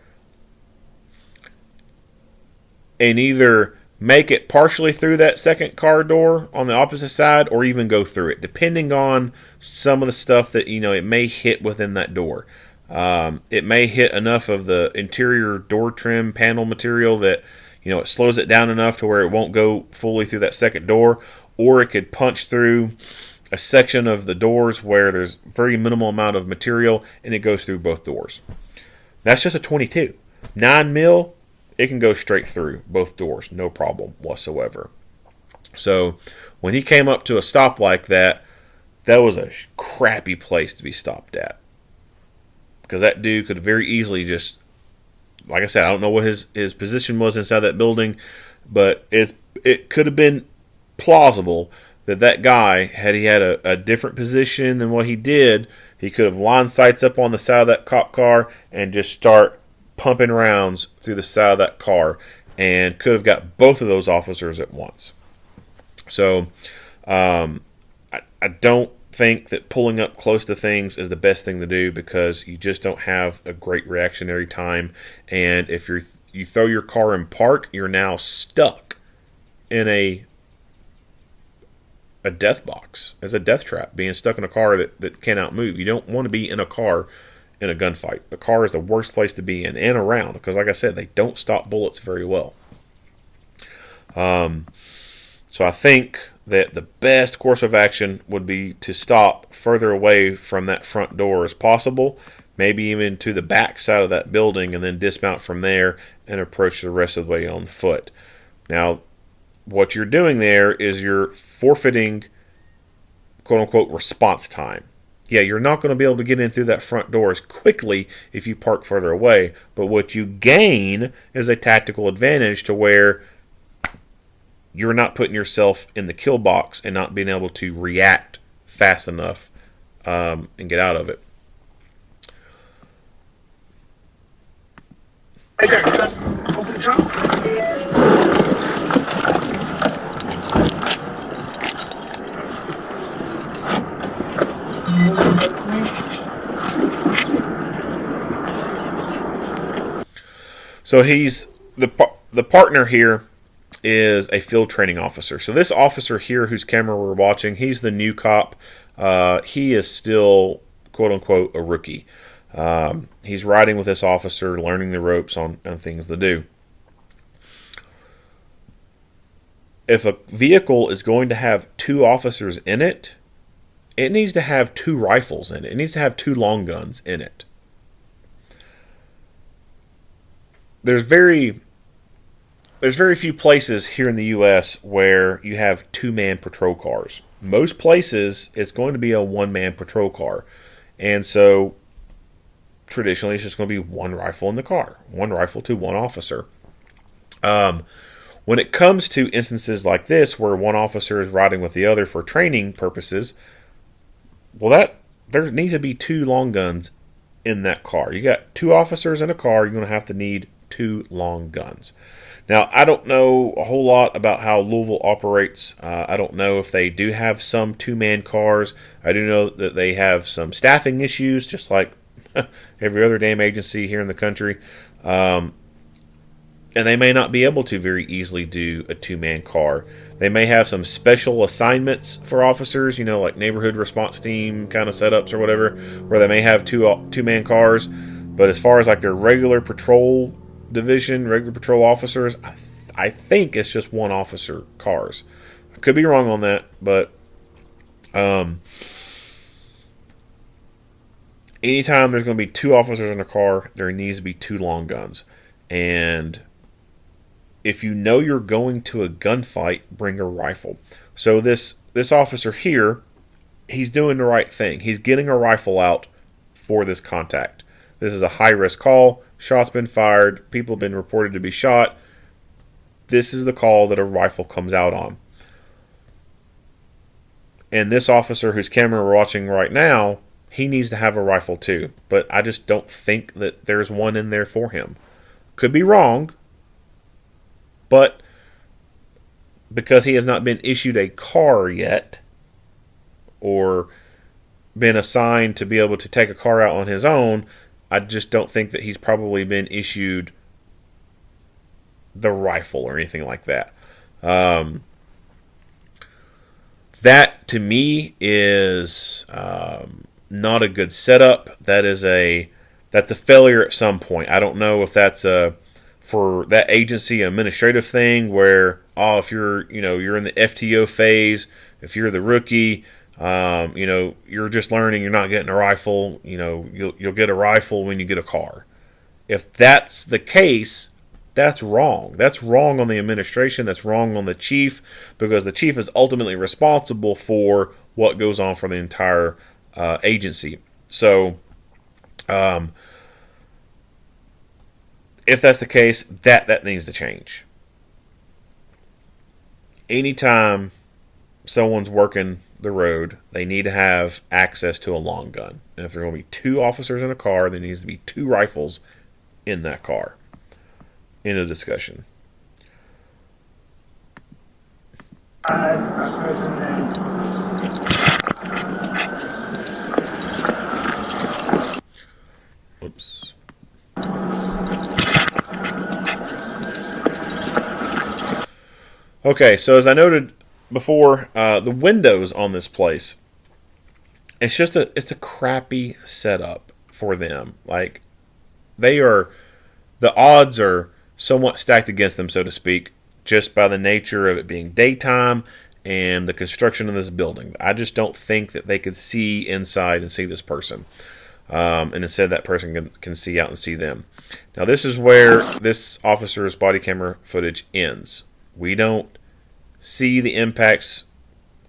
and either make it partially through that second car door on the opposite side, or even go through it, depending on some of the stuff that, you know, it may hit within that door. It may hit enough of the interior door trim panel material that, you know, it slows it down enough to where it won't go fully through that second door, or it could punch through a section of the doors where there's very minimal amount of material and it goes through both doors. That's just a .22. 9mm, it can go straight through both doors, no problem whatsoever. So when he came up to a stop like that, that was a crappy place to be stopped at. Because that dude could very easily just, like I said, I don't know what his position was inside that building, but it could have been plausible that guy, had he had a different position than what he did, he could have lined sights up on the side of that cop car and just start pumping rounds through the side of that car, and could have got both of those officers at once. So I don't think that pulling up close to things is the best thing to do, because you just don't have a great reactionary time. And if you throw your car in park, you're now stuck in a death box, as a death trap, being stuck in a car that cannot move. You don't want to be in a car in a gunfight. The car is the worst place to be in and around, because like I said, they don't stop bullets very well. So I think that the best course of action would be to stop further away from that front door as possible, maybe even to the back side of that building, and then dismount from there and approach the rest of the way on foot. Now, what you're doing there is you're forfeiting, quote-unquote, response time. Yeah, you're not going to be able to get in through that front door as quickly if you park further away, but what you gain is a tactical advantage to where you're not putting yourself in the kill box and not being able to react fast enough and get out of it. Right there. Open the trunk. So he's the partner here is a field training officer. So this officer here, whose camera we're watching, he's the new cop. He is still, quote unquote, a rookie. He's riding with this officer, learning the ropes on things to do. If a vehicle is going to have 2 officers in it, it needs to have 2 rifles in it. It needs to have 2 long guns in it. There's very few places here in the U.S. where you have 2-man patrol cars. Most places, it's going to be a 1-man patrol car. And so, traditionally, it's just going to be 1 rifle in the car. 1 rifle to 1 officer. When it comes to instances like this, where 1 officer is riding with the other for training purposes, well, there needs to be 2 long guns in that car. You got 2 officers in a car, you're going to have to need two long guns. Now, I don't know a whole lot about how Louisville operates. I don't know if they do have some two-man cars. I do know that they have some staffing issues, just like every other damn agency here in the country. And they may not be able to very easily do a two-man car. They may have some special assignments for officers, like neighborhood response team kind of setups or whatever, where they may have two-man cars. But as far as like their regular patrol division, regular patrol officers, I think it's just one officer cars. I could be wrong on that, but anytime there's going to be two officers in a car, there needs to be two long guns. And if you know you're going to a gunfight, bring a rifle. So this officer here, he's doing the right thing. He's getting a rifle out for this contact. This is a high-risk call. Shots been fired. People have been reported to be shot. This is the call that a rifle comes out on. And this officer whose camera we're watching right now, he needs to have a rifle too. But I just don't think that there's one in there for him. Could be wrong. But because he has not been issued a car yet, or been assigned to be able to take a car out on his own, I just don't think that he's probably been issued the rifle or anything like that. That to me is not a good setup. That's a failure at some point. I don't know if that's for that agency administrative thing where if you're in the FTO phase, if you're the rookie. You're just learning. You're not getting a rifle. You'll get a rifle when you get a car. If that's the case, that's wrong. That's wrong on the administration. That's wrong on the chief, because the chief is ultimately responsible for what goes on for the entire agency. So, if that's the case, that needs to change. Anytime someone's working the road, they need to have access to a long gun. And if there are going to be two officers in a car, there needs to be two rifles in that car. End of discussion. Oops. Okay, so as I noted before, the windows on this place, it's a crappy setup for them. Like, the odds are somewhat stacked against them, so to speak, just by the nature of it being daytime and the construction of this building. I just don't think that they could see inside and see this person. And instead that person can see out and see them. Now this is where this officer's body camera footage ends. We don't see the impacts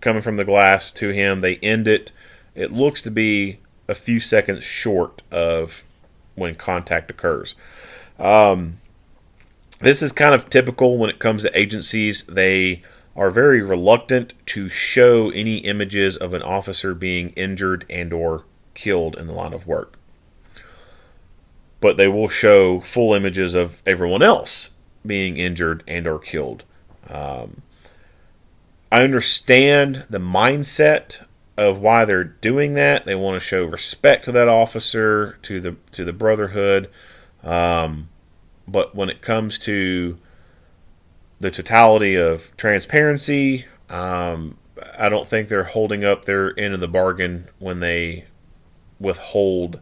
coming from the glass to him. They end it. It looks to be a few seconds short of when contact occurs. This is kind of typical when it comes to agencies. They are very reluctant to show any images of an officer being injured and or killed in the line of work. But they will show full images of everyone else being injured and or killed. I understand the mindset of why they're doing that. They want to show respect to that officer, to the brotherhood. But when it comes to the totality of transparency, I don't think they're holding up their end of the bargain when they withhold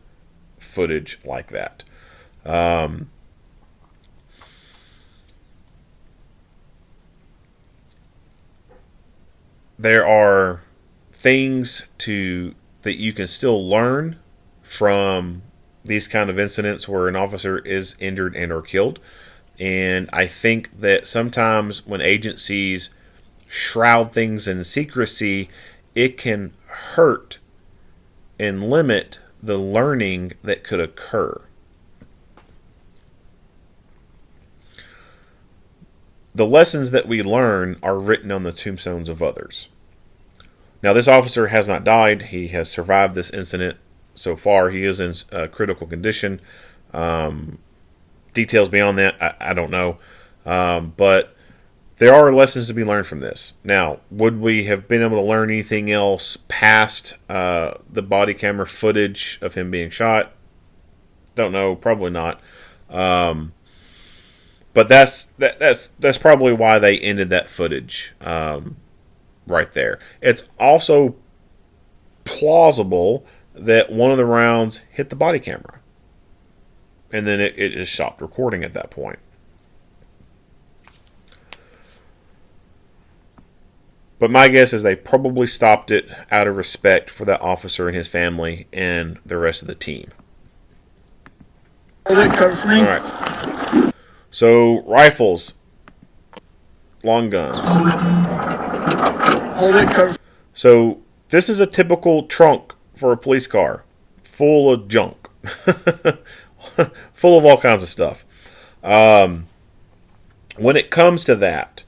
footage like that. There are things that you can still learn from these kind of incidents where an officer is injured and or killed. And I think that sometimes when agencies shroud things in secrecy, it can hurt and limit the learning that could occur. The lessons that we learn are written on the tombstones of others. Now, this officer has not died. He has survived this incident so far. He is in critical condition. details beyond that, I don't know. But there are lessons to be learned from this. Now, would we have been able to learn anything else past the body camera footage of him being shot? Don't know. Probably not. But that's probably why they ended that footage right there. It's also plausible that one of the rounds hit the body camera, and then it just stopped recording at that point. But my guess is they probably stopped it out of respect for that officer and his family and the rest of the team. All right. So, rifles, long guns. So, this is a typical trunk for a police car, full of junk, full of all kinds of stuff. When it comes to that,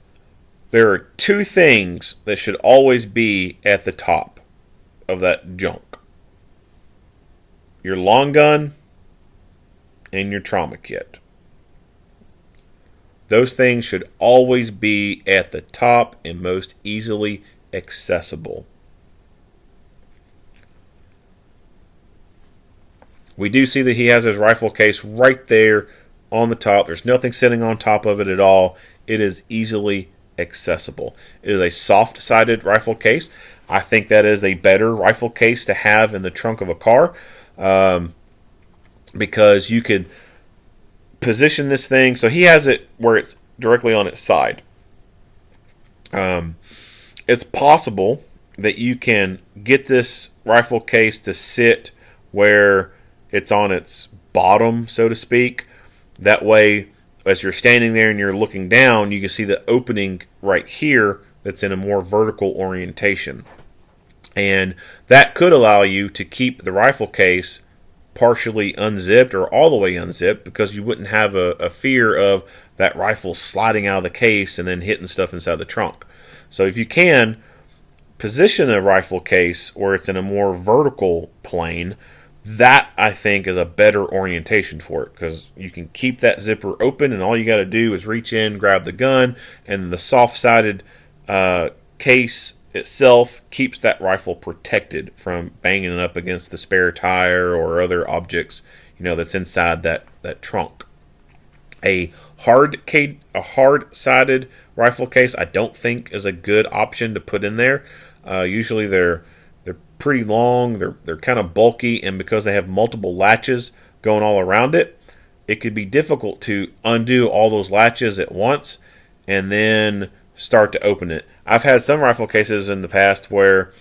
there are two things that should always be at the top of that junk: your long gun and your trauma kit. Those things should always be at the top and most easily accessible. We do see that he has his rifle case right there on the top. There's nothing sitting on top of it at all. It is easily accessible. It is a soft-sided rifle case. I think that is a better rifle case to have in the trunk of a car, because you could position this thing. So he has it where it's directly on its side. It's possible that you can get this rifle case to sit where it's on its bottom, so to speak. That way, as you're standing there and you're looking down, you can see the opening right here that's in a more vertical orientation. And that could allow you to keep the rifle case partially unzipped or all the way unzipped, because you wouldn't have a fear of that rifle sliding out of the case and then hitting stuff inside the trunk. So if you can position a rifle case where it's in a more vertical plane, that I think is a better orientation for it, because you can keep that zipper open and all you got to do is reach in, grab the gun, and the soft-sided case itself keeps that rifle protected from banging it up against the spare tire or other objects, that's inside that trunk. A hard-sided rifle case I don't think is a good option to put in there. Usually they're pretty long, they're kind of bulky, and because they have multiple latches going all around it, it could be difficult to undo all those latches at once and then start to open it. I've had some rifle cases in the past where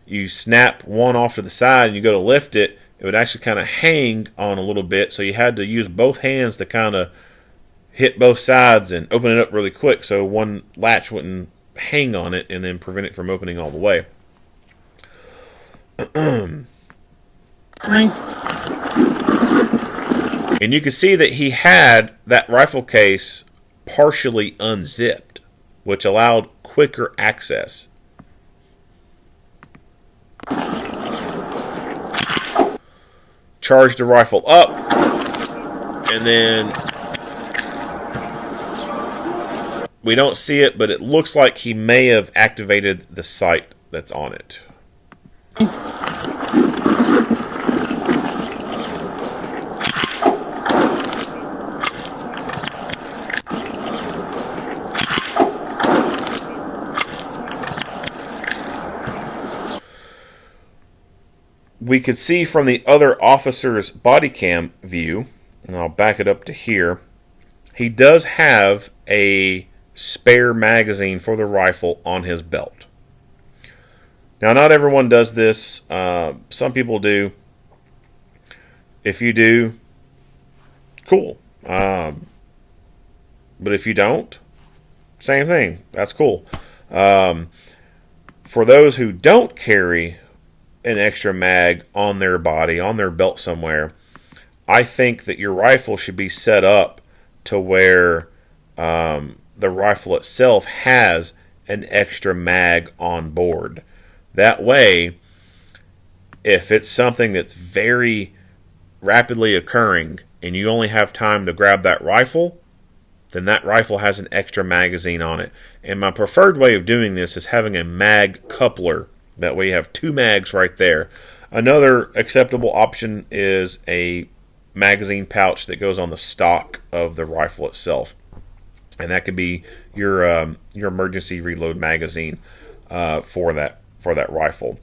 you snap one off to the side and you go to lift it, it would actually kind of hang on a little bit, so you had to use both hands to kind of hit both sides and open it up really quick so one latch wouldn't hang on it and then prevent it from opening all the way. And you can see that he had that rifle case partially unzipped, which allowed quicker access. Charged the rifle up, and then we don't see it, but it looks like he may have activated the sight that's on it. We could see from the other officer's body cam view, and I'll back it up to here, he does have a spare magazine for the rifle on his belt. Now, not everyone does this. Some people do. If you do, cool. But if you don't, same thing. That's cool. For those who don't carry an extra mag on their body, on their belt somewhere, I think that your rifle should be set up to where the rifle itself has an extra mag on board. That way, if it's something that's very rapidly occurring and you only have time to grab that rifle, then that rifle has an extra magazine on it. And my preferred way of doing this is having a mag coupler. That way you have 2 mags right there. Another acceptable option is a magazine pouch that goes on the stock of the rifle itself. And that could be your emergency reload magazine for that rifle.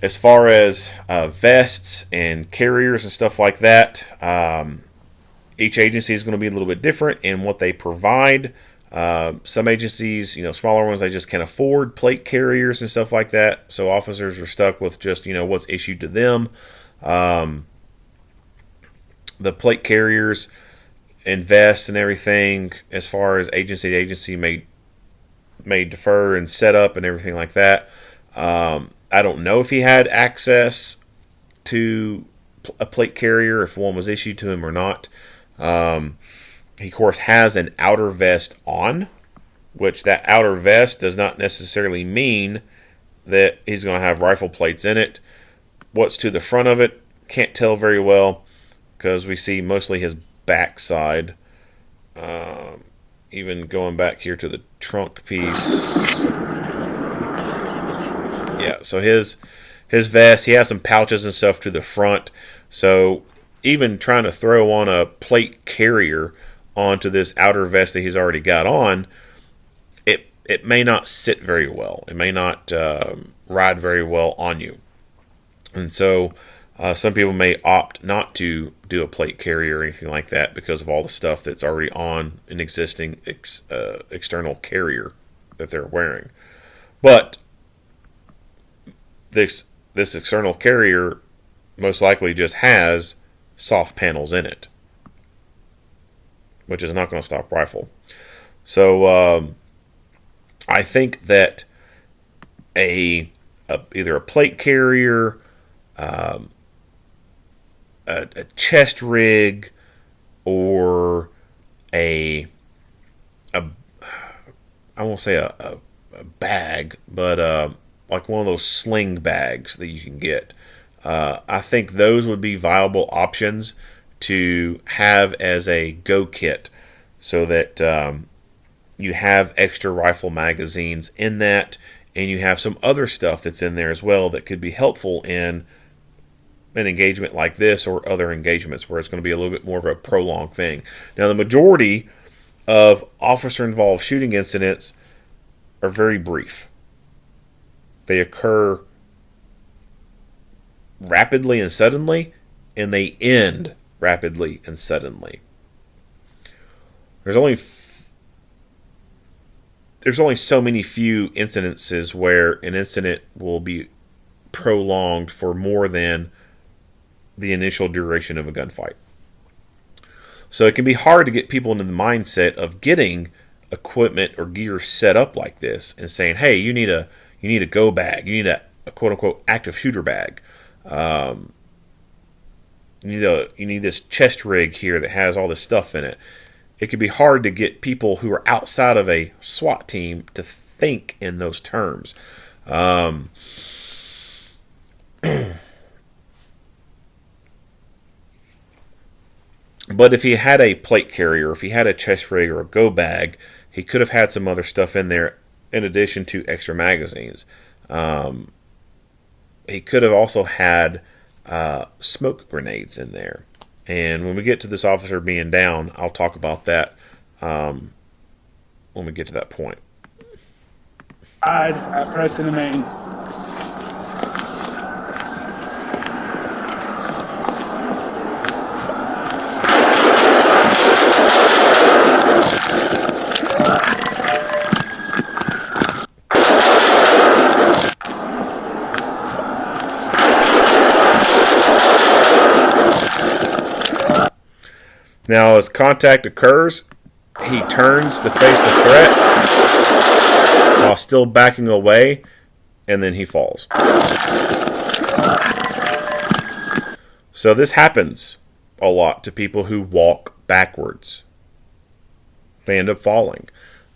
As far as vests and carriers and stuff like that, each agency is going to be a little bit different in what they provide. Some agencies, smaller ones, they just can't afford plate carriers and stuff like that. So officers are stuck with just, what's issued to them. The plate carriers and vests and everything, as far as agency to agency, may differ and set up and everything like that. I don't know if he had access to a plate carrier, if one was issued to him or not. He, of course, has an outer vest on, which that outer vest does not necessarily mean that he's going to have rifle plates in it. What's to the front of it, can't tell very well, because we see mostly his backside. Even going back here to the trunk piece. Yeah, so his vest, he has some pouches and stuff to the front. So even trying to throw on a plate carrier onto this outer vest that he's already got on, it may not sit very well. It may not ride very well on you. And so some people may opt not to do a plate carrier or anything like that because of all the stuff that's already on an existing external carrier that they're wearing. But this external carrier most likely just has soft panels in it, which is not going to stop rifle. So I think that either a plate carrier, a chest rig, or I won't say a bag, but like one of those sling bags that you can get. I think those would be viable options to have as a go kit, so that you have extra rifle magazines in that, and you have some other stuff that's in there as well that could be helpful in an engagement like this or other engagements where it's going to be a little bit more of a prolonged thing. Now, the majority of officer-involved shooting incidents are very brief. They occur rapidly and suddenly, and they end rapidly and suddenly. There's only so many few incidences where an incident will be prolonged for more than the initial duration of a gunfight. So it can be hard to get people into the mindset of getting equipment or gear set up like this and saying, hey, you need a go bag, you need a quote unquote active shooter bag. You need this chest rig here that has all this stuff in it. It can be hard to get people who are outside of a SWAT team to think in those terms. But if he had a plate carrier, if he had a chest rig or a go bag, he could have had some other stuff in there in addition to extra magazines. He could have also had smoke grenades in there. And when we get to this officer being down, I'll talk about that when we get to that point. At Preston and Main. Now, as contact occurs, he turns to face the threat while still backing away, and then he falls. So this happens a lot to people who walk backwards. They end up falling.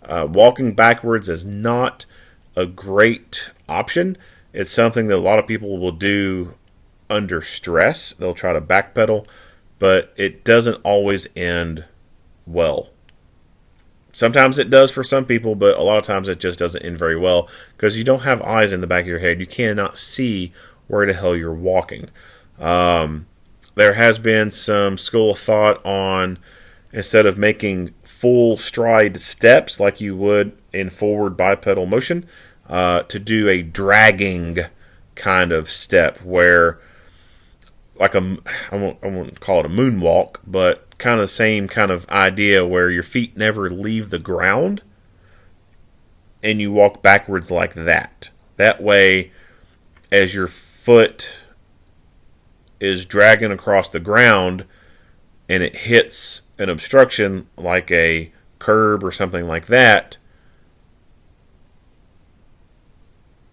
Walking backwards is not a great option. It's something that a lot of people will do under stress, they'll try to backpedal, but it doesn't always end well. Sometimes it does for some people, but a lot of times it just doesn't end very well because you don't have eyes in the back of your head. You cannot see where the hell you're walking. There has been some school of thought on, instead of making full stride steps like you would in forward bipedal motion, to do a dragging kind of step where, like I won't call it a moonwalk, but kind of the same kind of idea where your feet never leave the ground and you walk backwards like that. That way, as your foot is dragging across the ground and it hits an obstruction like a curb or something like that,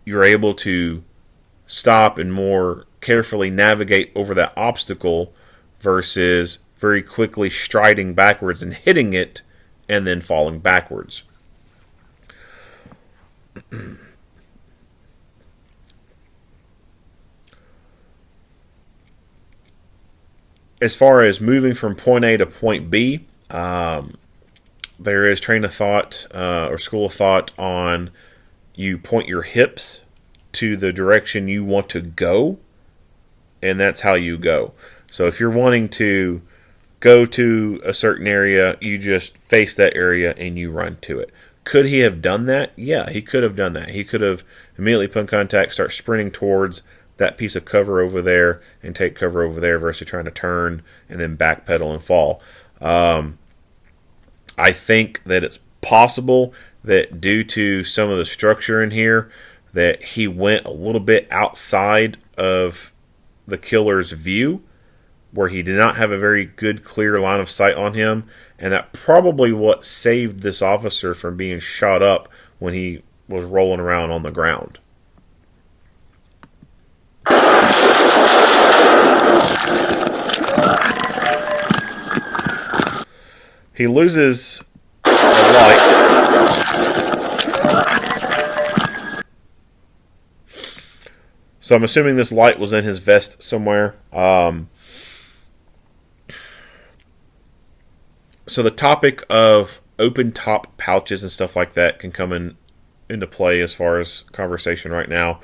you're able to stop and more carefully navigate over that obstacle versus very quickly striding backwards and hitting it and then falling backwards. As far as moving from point A to point B, there is train of thought or school of thought on you point your hips to the direction you want to go, and that's how you go. So if you're wanting to go to a certain area, you just face that area and you run to it. Could he have done that? Yeah, he could have done that. He could have immediately put in contact, start sprinting towards that piece of cover over there and take cover over there versus trying to turn and then backpedal and fall. I think that it's possible that due to some of the structure in here that he went a little bit outside of the killer's view where he did not have a very good clear line of sight on him, and that probably what saved this officer from being shot up when he was rolling around on the ground. He loses a light. So I'm assuming this light was in his vest somewhere. So the topic of open top pouches and stuff like that can come into play as far as conversation right now.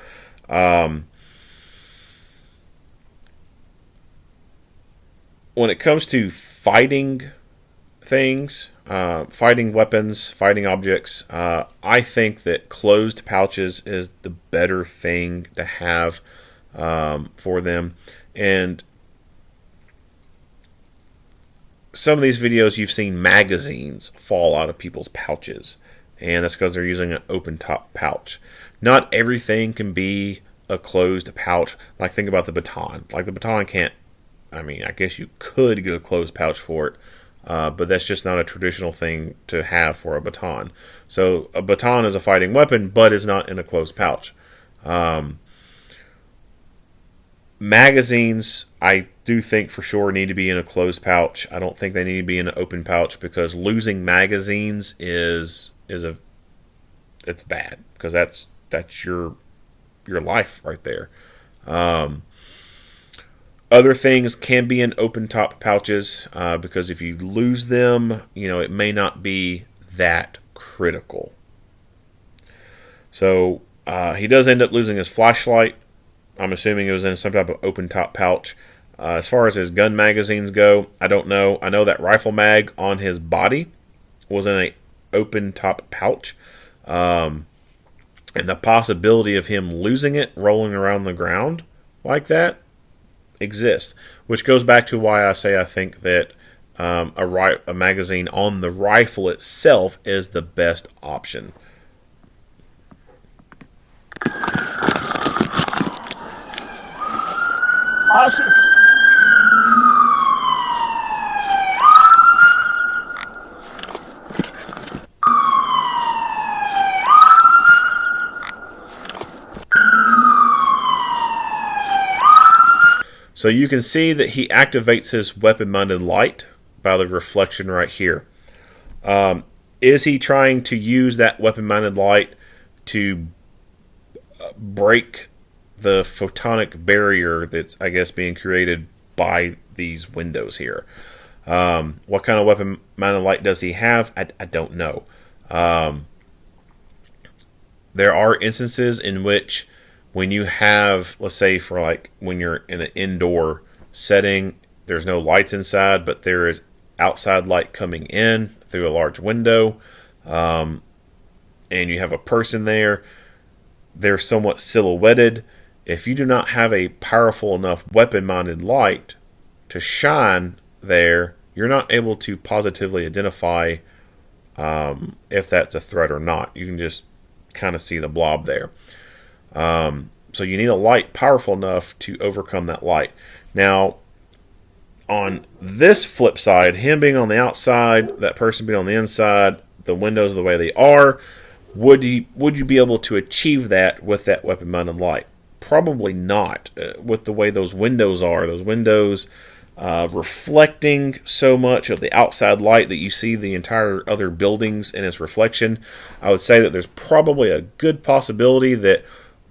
When it comes to fighting things, fighting weapons, fighting objects, I think that closed pouches is the better thing to have for them. And some of these videos you've seen magazines fall out of people's pouches, and that's because they're using an open top pouch. Not everything can be a closed pouch. Like, think about the baton. Like, the baton can't, I mean, I guess you could get a closed pouch for it, but that's just not a traditional thing to have for a baton. So a baton is a fighting weapon, but is not in a closed pouch. Magazines, I do think for sure need to be in a closed pouch. I don't think they need to be in an open pouch, because losing magazines it's bad, because that's your life right there. Other things can be in open top pouches, because if you lose them, it may not be that critical. So he does end up losing his flashlight. I'm assuming it was in some type of open top pouch. As far as his gun magazines go, I don't know. I know that rifle mag on his body was in an open top pouch. And the possibility of him losing it, rolling around the ground like that, exists. Which goes back to why I say I think that a magazine on the rifle itself is the best option. Awesome. So you can see that he activates his weapon-mounted light by the reflection right here. Is he trying to use that weapon-mounted light to break the photonic barrier that's, I guess, being created by these windows here. What kind of weapon mounted light does he have? I don't know. There are instances in which when you have, let's say for like when you're in an indoor setting, there's no lights inside, but there is outside light coming in through a large window, and you have a person there, they're somewhat silhouetted. If you do not have a powerful enough weapon-mounted light to shine there, you're not able to positively identify if that's a threat or not. You can just kind of see the blob there. So you need a light powerful enough to overcome that light. Now, on this flip side, him being on the outside, that person being on the inside, the windows the way they are, would you be able to achieve that with that weapon-mounted light? Probably not. With the way those windows are, those windows reflecting so much of the outside light that you see the entire other buildings in its reflection, I would say that there's probably a good possibility that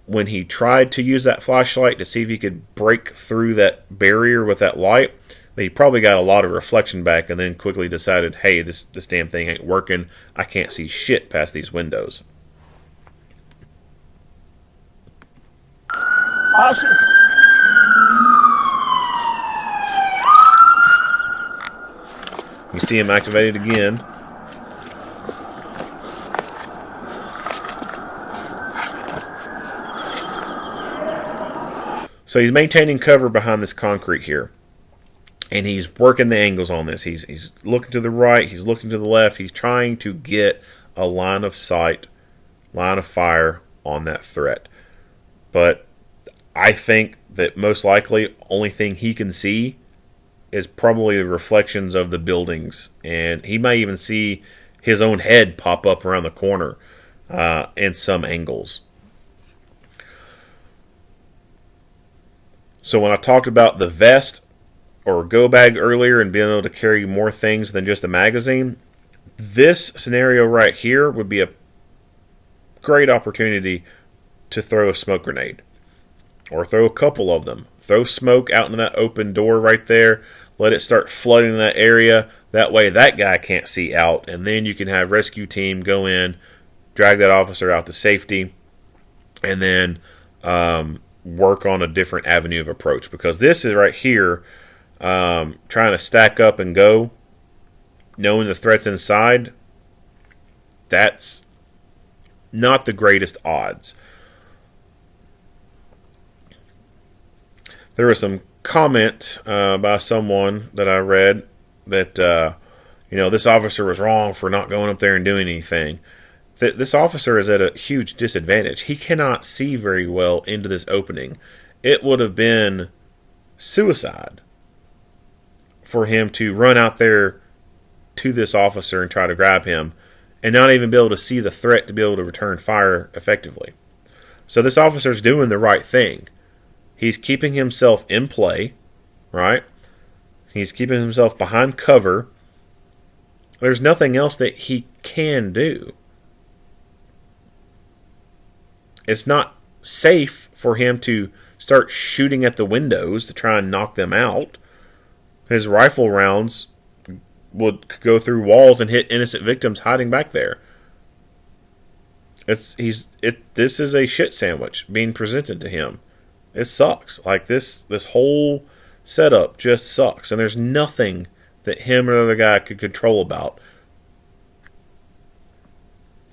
when he tried to use that flashlight to see if he could break through that barrier with that light, he probably got a lot of reflection back and then quickly decided, hey, this damn thing ain't working. I can't see shit past these windows. Officer. You see him activated again. So he's maintaining cover behind this concrete here. And he's working the angles on this. He's looking to the right. He's looking to the left. He's trying to get a line of sight, line of fire on that threat. But I think that most likely only thing he can see is probably the reflections of the buildings. And he may even see his own head pop up around the corner in some angles. So when I talked about the vest or go bag earlier and being able to carry more things than just a magazine, this scenario right here would be a great opportunity to throw a smoke grenade. Or throw a couple of them. Throw smoke out into that open door right there. Let it start flooding that area. That way that guy can't see out. And then you can have rescue team go in, drag that officer out to safety, and then work on a different avenue of approach. Because this is right here, trying to stack up and go, knowing the threat's inside, that's not the greatest odds. There was some comment by someone that I read that this officer was wrong for not going up there and doing anything. This officer is at a huge disadvantage. He cannot see very well into this opening. It would have been suicide for him to run out there to this officer and try to grab him and not even be able to see the threat to be able to return fire effectively. So this officer is doing the right thing. He's keeping himself in play, right? He's keeping himself behind cover. There's nothing else that he can do. It's not safe for him to start shooting at the windows to try and knock them out. His rifle rounds would go through walls and hit innocent victims hiding back there. This is a shit sandwich being presented to him. It sucks. Like this whole setup just sucks, and there's nothing that him or the other guy could control about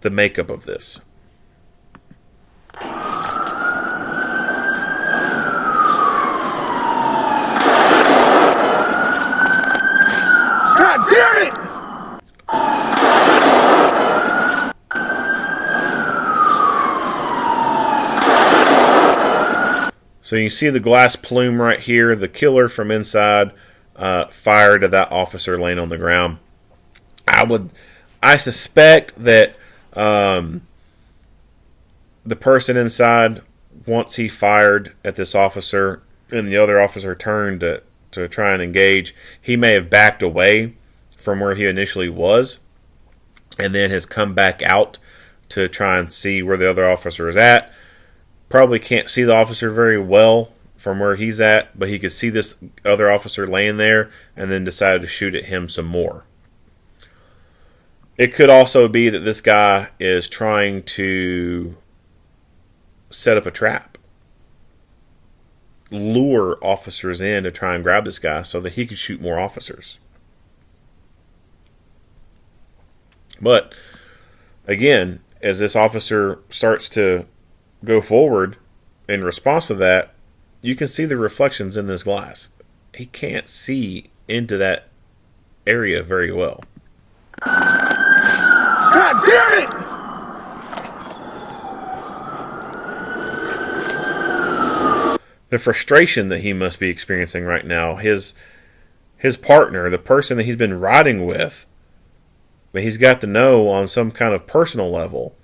the makeup of this. God damn it! So you see the glass plume right here. The killer from inside fired at that officer laying on the ground. I suspect that the person inside, once he fired at this officer and the other officer turned to try and engage, he may have backed away from where he initially was and then has come back out to try and see where the other officer is at. probably can't see the officer very well from where he's at, but he could see this other officer laying there and then decided to shoot at him some more. It could also be that this guy is trying to set up a trap, lure officers in to try and grab this guy so that he could shoot more officers. But again, as this officer starts to go forward in response to that, you can see the reflections in this glass. He can't see into that area very well. God damn it! The frustration that he must be experiencing right now, his partner, the person that he's been riding with, that he's got to know on some kind of personal level,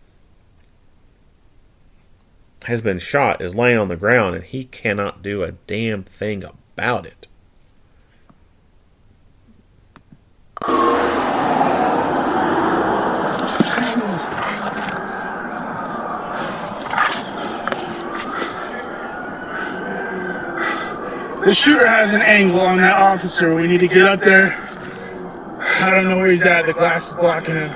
has been shot, is laying on the ground, and he cannot do a damn thing about it. The shooter has an angle on that officer. We need to get up there. I don't know where he's at. The glass is blocking him.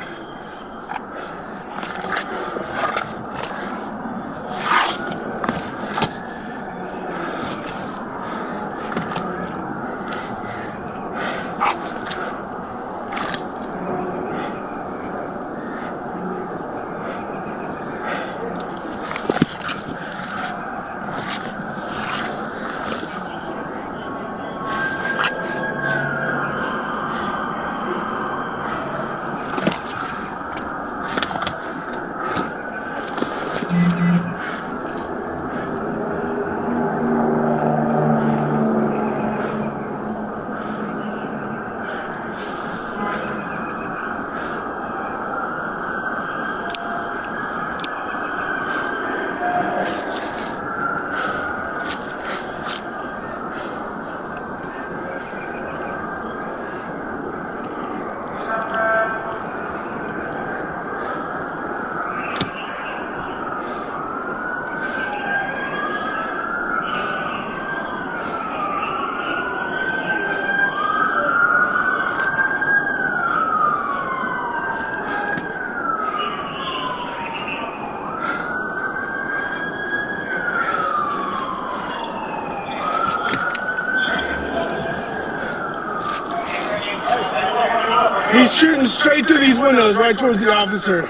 He's shooting straight through these windows, right towards the officer.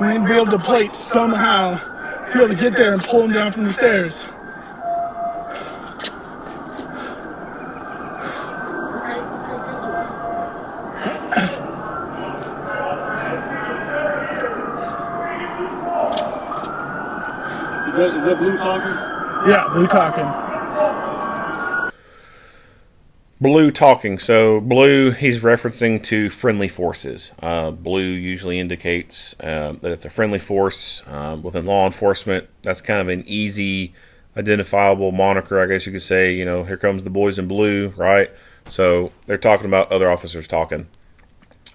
We need to be able to plate somehow to be able to get there and pull him down from the stairs. Is that Blue talking? Yeah, Blue talking. Blue talking. So blue, he's referencing to friendly forces. Blue usually indicates that it's a friendly force within law enforcement. That's kind of an easy, identifiable moniker, I guess you could say. You know, here comes the boys in blue, right? So they're talking about other officers talking.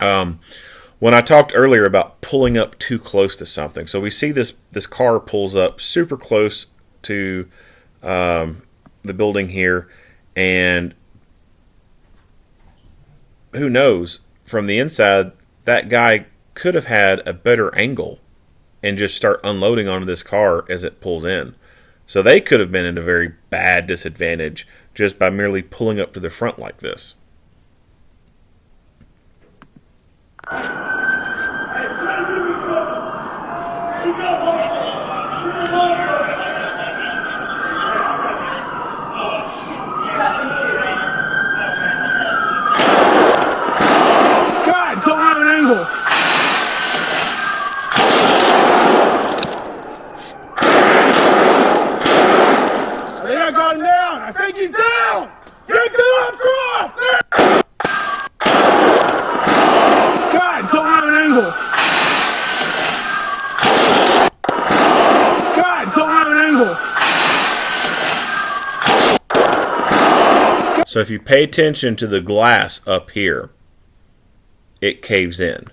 When I talked earlier about pulling up too close to something, so we see this car pulls up super close to the building here, and who knows, from the inside, that guy could have had a better angle and just start unloading onto this car as it pulls in. So they could have been in a very bad disadvantage just by merely pulling up to the front like this. So if you pay attention to the glass up here, it caves in.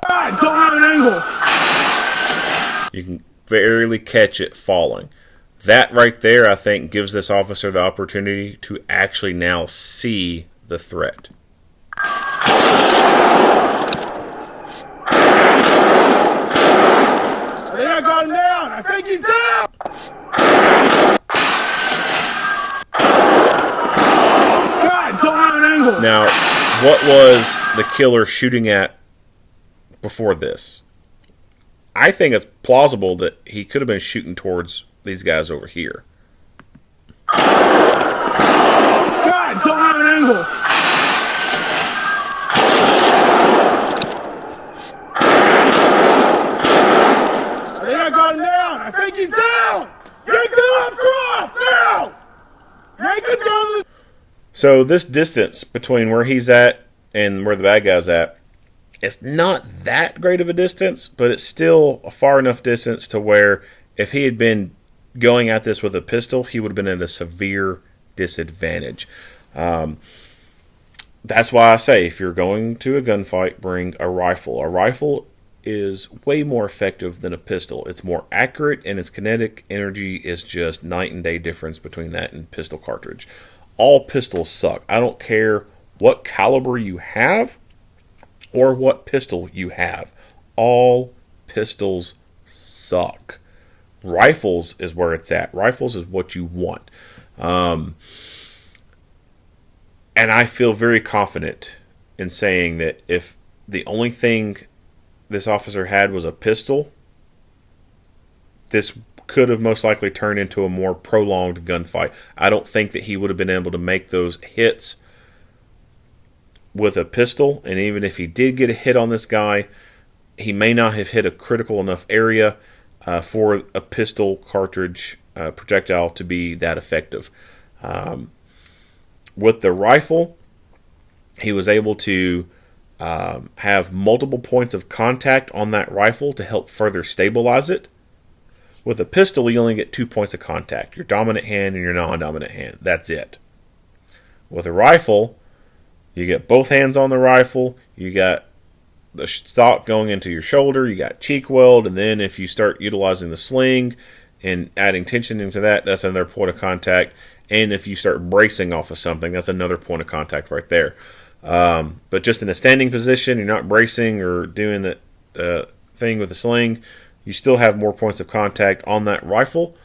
God, don't have an angle. You can barely catch it falling. That right there, I think, gives this officer the opportunity to actually now see the threat. I think I got him down. I think he's down. God, don't have an angle. Now, what was the killer shooting at before this? I think it's plausible that he could have been shooting towards these guys over here. God, don't have an angle. I think I got him down. I think he's down. Yank the left off now. Yank him down the. So this distance between where he's at and where the bad guy's at, it's not that great of a distance, but it's still a far enough distance to where if he had been going at this with a pistol, he would have been at a severe disadvantage. That's why I say if you're going to a gunfight, bring a rifle. A rifle is way more effective than a pistol. It's more accurate, and its kinetic energy is just night and day difference between that and pistol cartridge. All pistols suck. I don't care what caliber you have or what pistol you have. All pistols suck. Rifles is where it's at. Rifles is what you want. And I feel very confident in saying that if the only thing this officer had was a pistol, this could have most likely turned into a more prolonged gunfight. I don't think that he would have been able to make those hits with a pistol, and even if he did get a hit on this guy, he may not have hit a critical enough area for a pistol cartridge projectile to be that effective. With the rifle, he was able to have multiple points of contact on that rifle to help further stabilize it. With a pistol, you only get 2 points of contact, your dominant hand and your non-dominant hand. That's it. With a rifle, you get both hands on the rifle, you got the stock going into your shoulder, you got cheek weld, and then if you start utilizing the sling and adding tension into that, that's another point of contact. And if you start bracing off of something, that's another point of contact right there. But just in a standing position, you're not bracing or doing the thing with the sling, you still have more points of contact on that rifle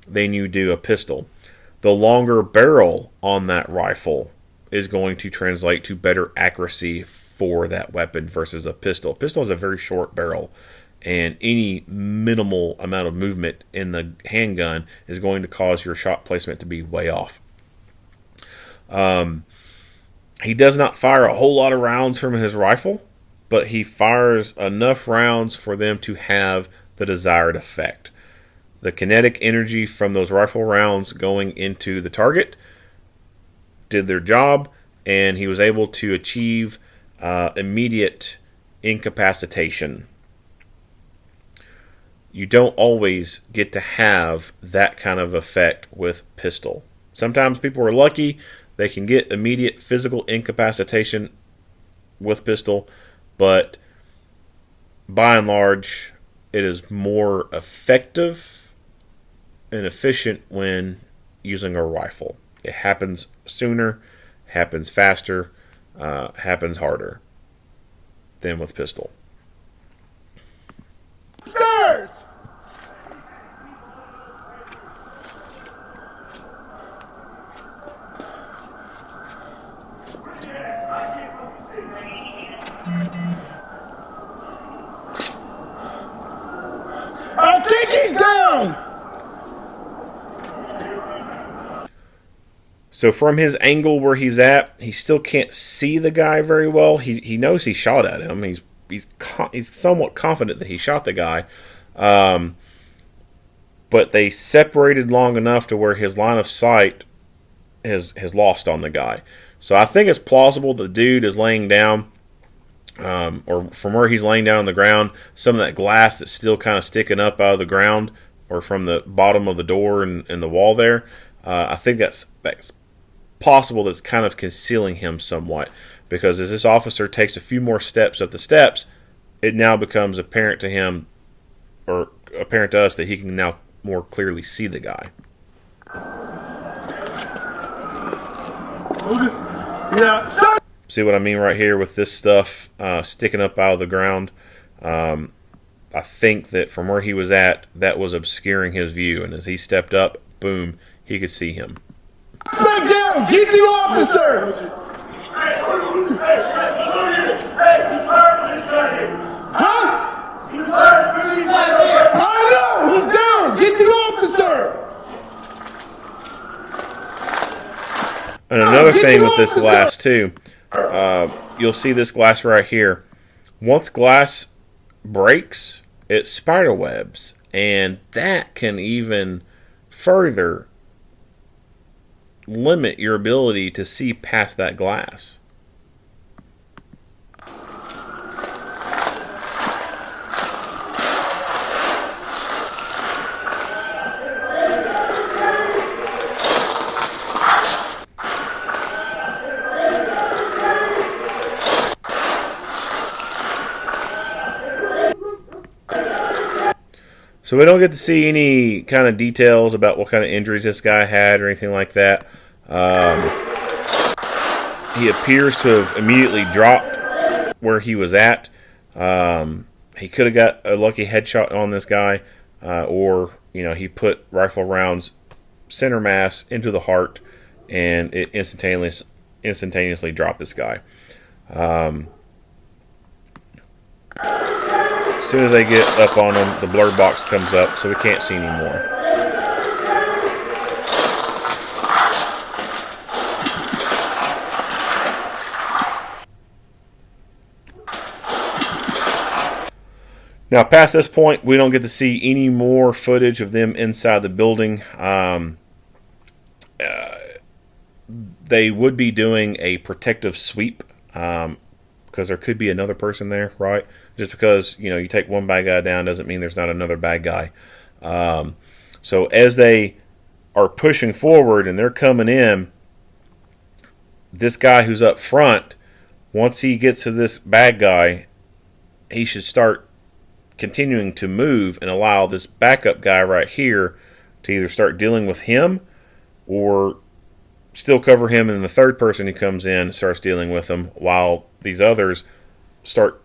than you do a pistol. The longer barrel on that rifle is going to translate to better accuracy for that weapon versus a pistol. A pistol has a very short barrel, and any minimal amount of movement in the handgun is going to cause your shot placement to be way off. He does not fire a whole lot of rounds from his rifle, but he fires enough rounds for them to have the desired effect. The kinetic energy from those rifle rounds going into the target did their job, and he was able to achieve immediate incapacitation. You don't always get to have that kind of effect with pistol. Sometimes people are lucky, they can get immediate physical incapacitation with pistol, but by and large, it is more effective and efficient when using a rifle. It happens sooner, happens faster, happens harder than with pistol. Stairs! I think he's down! So from his angle where he's at, he still can't see the guy very well. He knows he shot at him. He's somewhat confident that he shot the guy. But they separated long enough to where his line of sight has lost on the guy. So I think it's plausible the dude is laying down, or from where he's laying down on the ground, some of that glass that's still kind of sticking up out of the ground or from the bottom of the door and the wall there. I think that's possible that's kind of concealing him somewhat, because as this officer takes a few more steps up the steps, it now becomes apparent to him, or apparent to us, that he can now more clearly see the guy. Yeah, sir. See what I mean right here with this stuff sticking up out of the ground? I think that from where he was at, that was obscuring his view. And as he stepped up, boom, he could see him. Back down. Get the officer. Hey, he's hurt inside here. Huh? He's hurt inside here. I know. He's down. Get the officer. And another thing with this glass, too, you'll see this glass right here. Once glass breaks, it spider webs, and that can even further limit your ability to see past that glass. So we don't get to see any kind of details about what kind of injuries this guy had or anything like that. He appears to have immediately dropped where he was at. He could have got a lucky headshot on this guy, or he put rifle rounds center mass into the heart, and it instantaneously dropped this guy. As soon as they get up on him, the blur box comes up, so we can't see anymore. Now, past this point, we don't get to see any more footage of them inside the building. They would be doing a protective sweep, because there could be another person there, right? Just because, you take one bad guy down doesn't mean there's not another bad guy. So as they are pushing forward and they're coming in, this guy who's up front, once he gets to this bad guy, he should start continuing to move and allow this backup guy right here to either start dealing with him or still cover him, and the third person who comes in starts dealing with him while these others start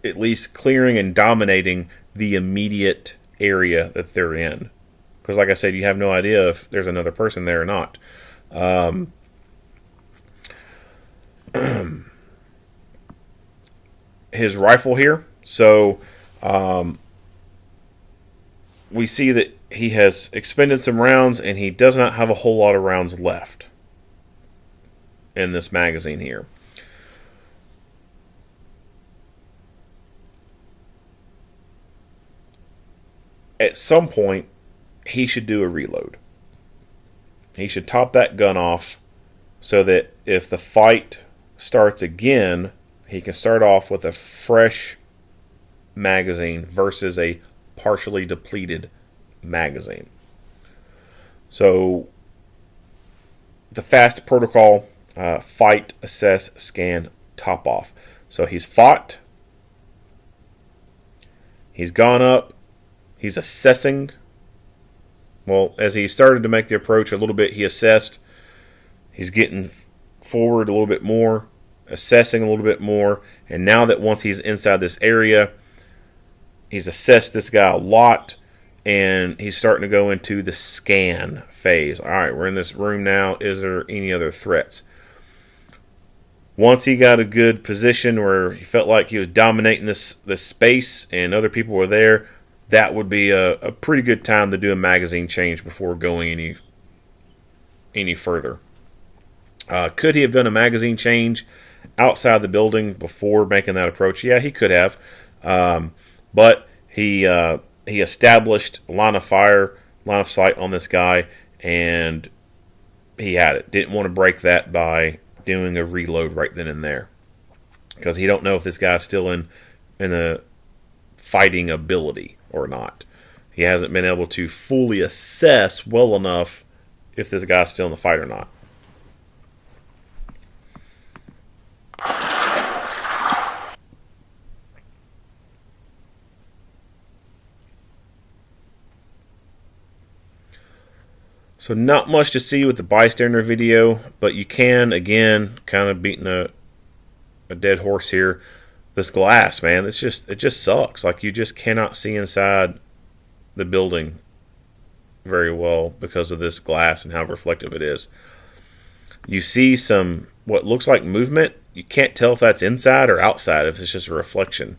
at least clearing and dominating the immediate area that they're in. Because like I said, you have no idea if there's another person there or not. His rifle here. So we see that he has expended some rounds and he does not have a whole lot of rounds left in this magazine here. At some point, he should do a reload. He should top that gun off so that if the fight starts again, he can start off with a fresh magazine versus a partially depleted magazine. So, the FAST protocol, fight, assess, scan, top off. So he's fought, he's gone up, he's assessing. Well, as he started to make the approach a little bit, he assessed. He's getting forward a little bit more, assessing a little bit more. And now that once he's inside this area, he's assessed this guy a lot. And he's starting to go into the scan phase. All right, we're in this room now. Is there any other threats? Once he got a good position where he felt like he was dominating this space and other people were there, that would be a pretty good time to do a magazine change before going any further. Could he have done a magazine change outside the building before making that approach? Yeah, he could have. But he established line of sight on this guy, and he had it. Didn't want to break that by doing a reload right then and there, because he don't know if this guy's still in a fighting ability or not. He hasn't been able to fully assess well enough if this guy's still in the fight or not. So not much to see with the bystander video, but you can, again, kind of beating a dead horse here. This glass, man, it just sucks. Like, you just cannot see inside the building very well because of this glass and how reflective it is. You see some what looks like movement. You can't tell if that's inside or outside, if it's just a reflection.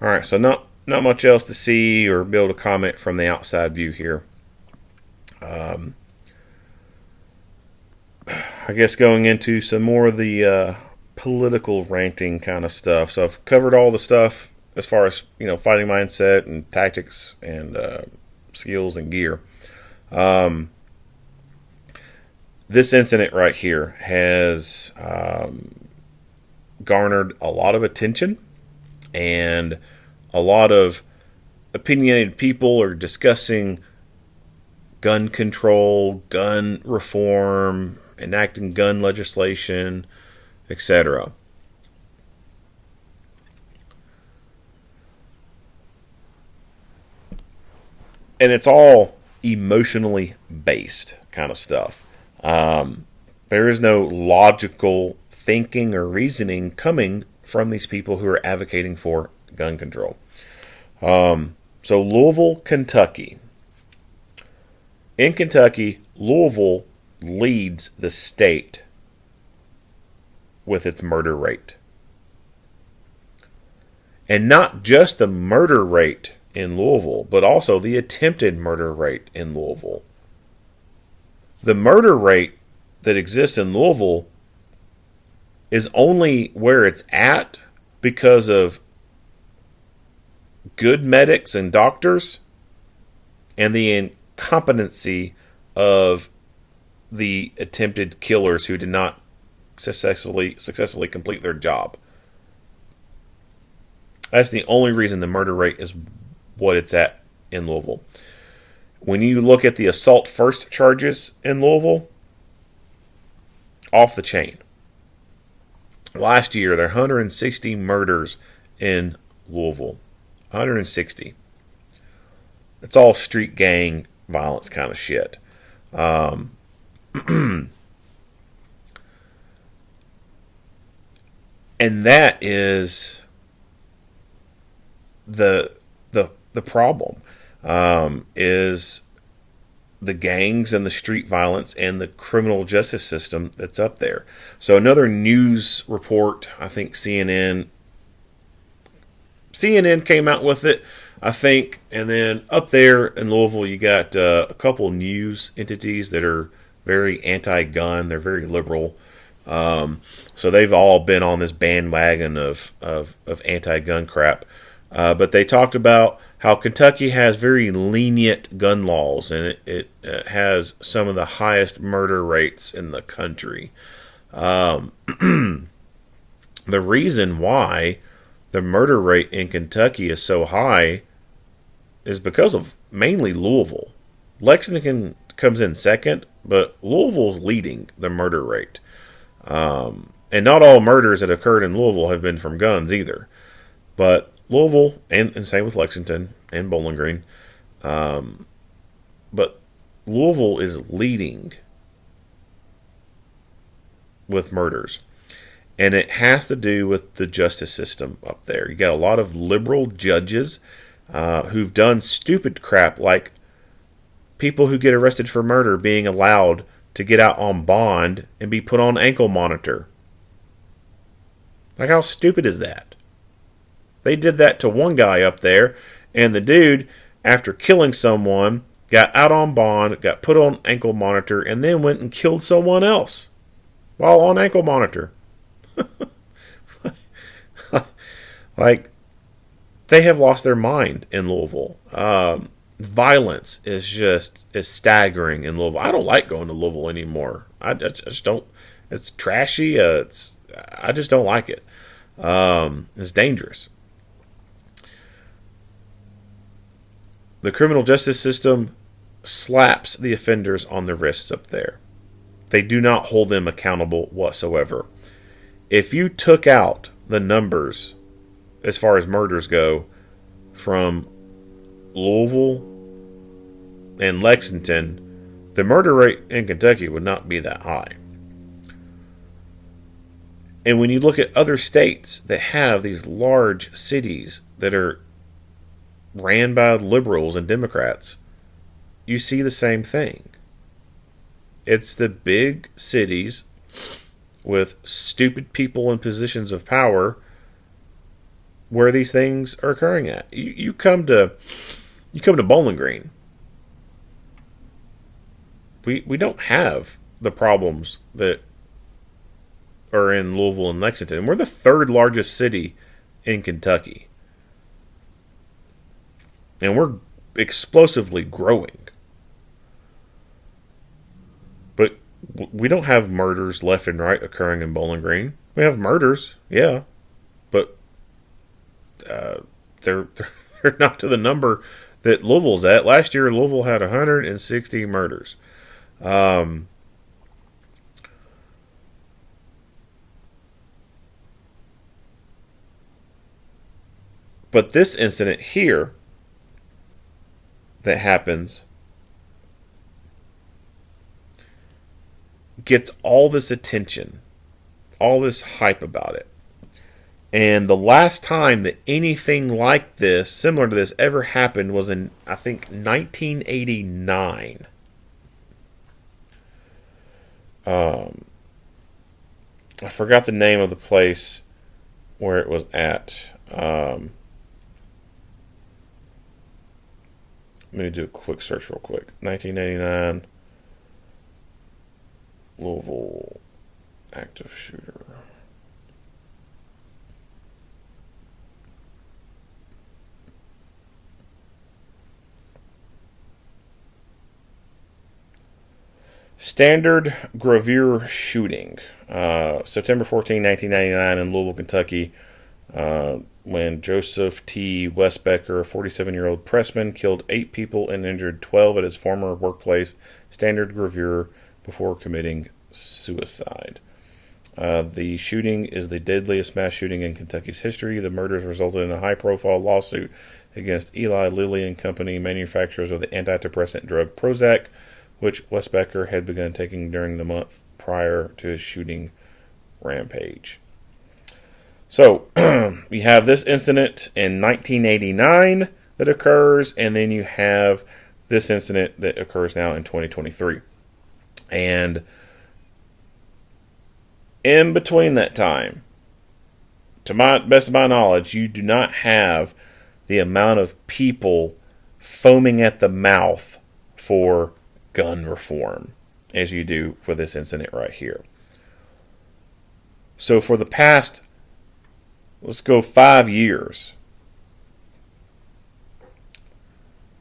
All right, so not much else to see or be able to comment from the outside view here. I guess going into some more of the political ranting kind of stuff. So I've covered all the stuff as far as, fighting mindset and tactics and skills and gear. This incident right here has garnered a lot of attention, and a lot of opinionated people are discussing gun control, gun reform, enacting gun legislation, etc. And it's all emotionally based kind of stuff. There is no logical thinking or reasoning coming from these people who are advocating for gun control. So Louisville, Kentucky. In Kentucky, Louisville leads the state with its murder rate. And not just the murder rate in Louisville, but also the attempted murder rate in Louisville. The murder rate that exists in Louisville is only where it's at because of good medics and doctors and the incompetency of the attempted killers who did not successfully complete their job. That's the only reason the murder rate is what it's at in Louisville. When you look at the assault first charges in Louisville, off the chain. Last year, there were 160 murders in Louisville. 160. It's all street gang violence kind of shit. And that is the problem. Is the gangs and the street violence and the criminal justice system that's up there. So another news report, I think CNN came out with it, I think, and then up there in Louisville you got a couple news entities that are very anti-gun. They're very liberal. So they've all been on this bandwagon of anti-gun crap. But they talked about how Kentucky has very lenient gun laws, and it has some of the highest murder rates in the country. The reason why the murder rate in Kentucky is so high is because of mainly Louisville. Lexington comes in second, but Louisville's leading the murder rate. And not all murders that occurred in Louisville have been from guns either. But Louisville, and same with Lexington and Bowling Green. But Louisville is leading with murders. And it has to do with the justice system up there. You got a lot of liberal judges who've done stupid crap, like people who get arrested for murder being allowed to get out on bond and be put on ankle monitor. Like, how stupid is that? They did that to one guy up there, and the dude, after killing someone, got out on bond, got put on ankle monitor, and then went and killed someone else while on ankle monitor. Like, they have lost their mind in Louisville. Violence is staggering in Louisville. I don't like going to Louisville anymore. I just don't. It's trashy. I just don't like it. It's dangerous. The criminal justice system slaps the offenders on the wrists up there. They do not hold them accountable whatsoever. If you took out the numbers as far as murders go from Louisville and Lexington, the murder rate in Kentucky would not be that high. And when you look at other states that have these large cities that are ran by liberals and Democrats, you see the same thing. It's the big cities with stupid people in positions of power where these things are occurring at. You come to Bowling Green. We don't have the problems that are in Louisville and Lexington. We're the third largest city in Kentucky. And we're explosively growing. But we don't have murders left and right occurring in Bowling Green. We have murders, yeah. But they're not to the number that Louisville's at. Last year, Louisville had 160 murders. But this incident here that happens gets all this attention, all this hype about it. And the last time that anything like this, similar to this, ever happened was in, I think, 1989. I forgot the name of the place where it was at. Let me do a quick search real quick. 1989, Louisville active shooter. Standard gravure shooting. September 14, 1999 in Louisville, Kentucky. When Joseph T. Westbecker, a 47-year-old pressman, killed 8 people and injured 12 at his former workplace, Standard Gravure, before committing suicide. The shooting is the deadliest mass shooting in Kentucky's history. The murders resulted in a high-profile lawsuit against Eli Lilly and Company, manufacturers of the antidepressant drug Prozac, which Westbecker had begun taking during the month prior to his shooting rampage. So, you have this incident in 1989 that occurs, and then you have this incident that occurs now in 2023. And in between that time, to my best of my knowledge, you do not have the amount of people foaming at the mouth for gun reform as you do for this incident right here. So for the past, let's go 5 years,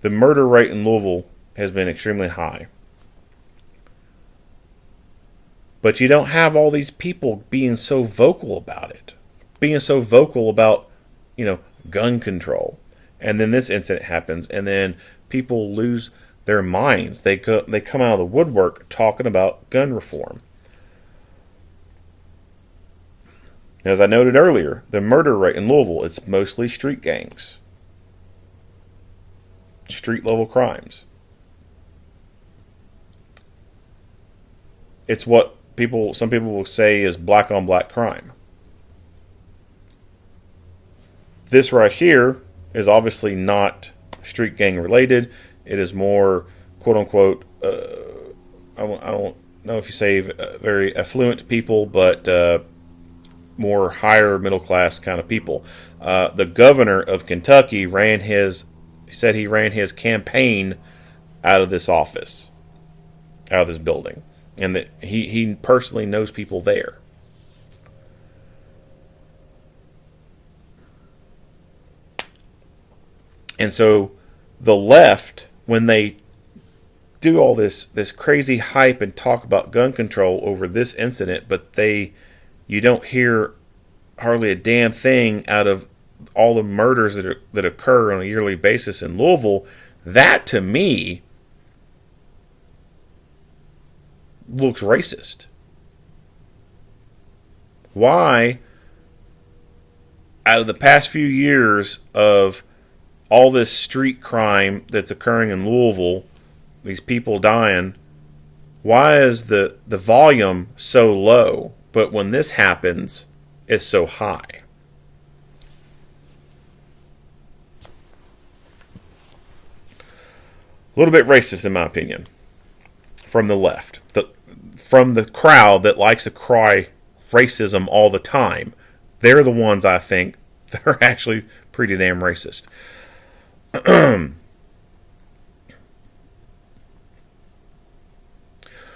the murder rate in Louisville has been extremely high. But you don't have all these people being so vocal about it. Being so vocal about, gun control. And then this incident happens, and then people lose their minds. They come out of the woodwork talking about gun reform. As I noted earlier, the murder rate in Louisville, it's mostly street gangs. Street level crimes. It's what some people will say is black on black crime. This right here is obviously not street gang related. It is more quote unquote. I don't know if you say very affluent people, but more higher middle class kind of people. The governor of Kentucky said he ran his campaign out of this office, out of this building, and that he personally knows people there. And so the left, when they do all this crazy hype and talk about gun control over this incident, but you don't hear hardly a damn thing out of all the murders that occur on a yearly basis in Louisville, that to me looks racist. Why, out of the past few years of all this street crime that's occurring in Louisville, these people dying, why is the volume so low, but when this happens, it's so high? A little bit racist, in my opinion, from the left, from the crowd that likes to cry racism all the time. They're the ones, I think, that are actually pretty damn racist.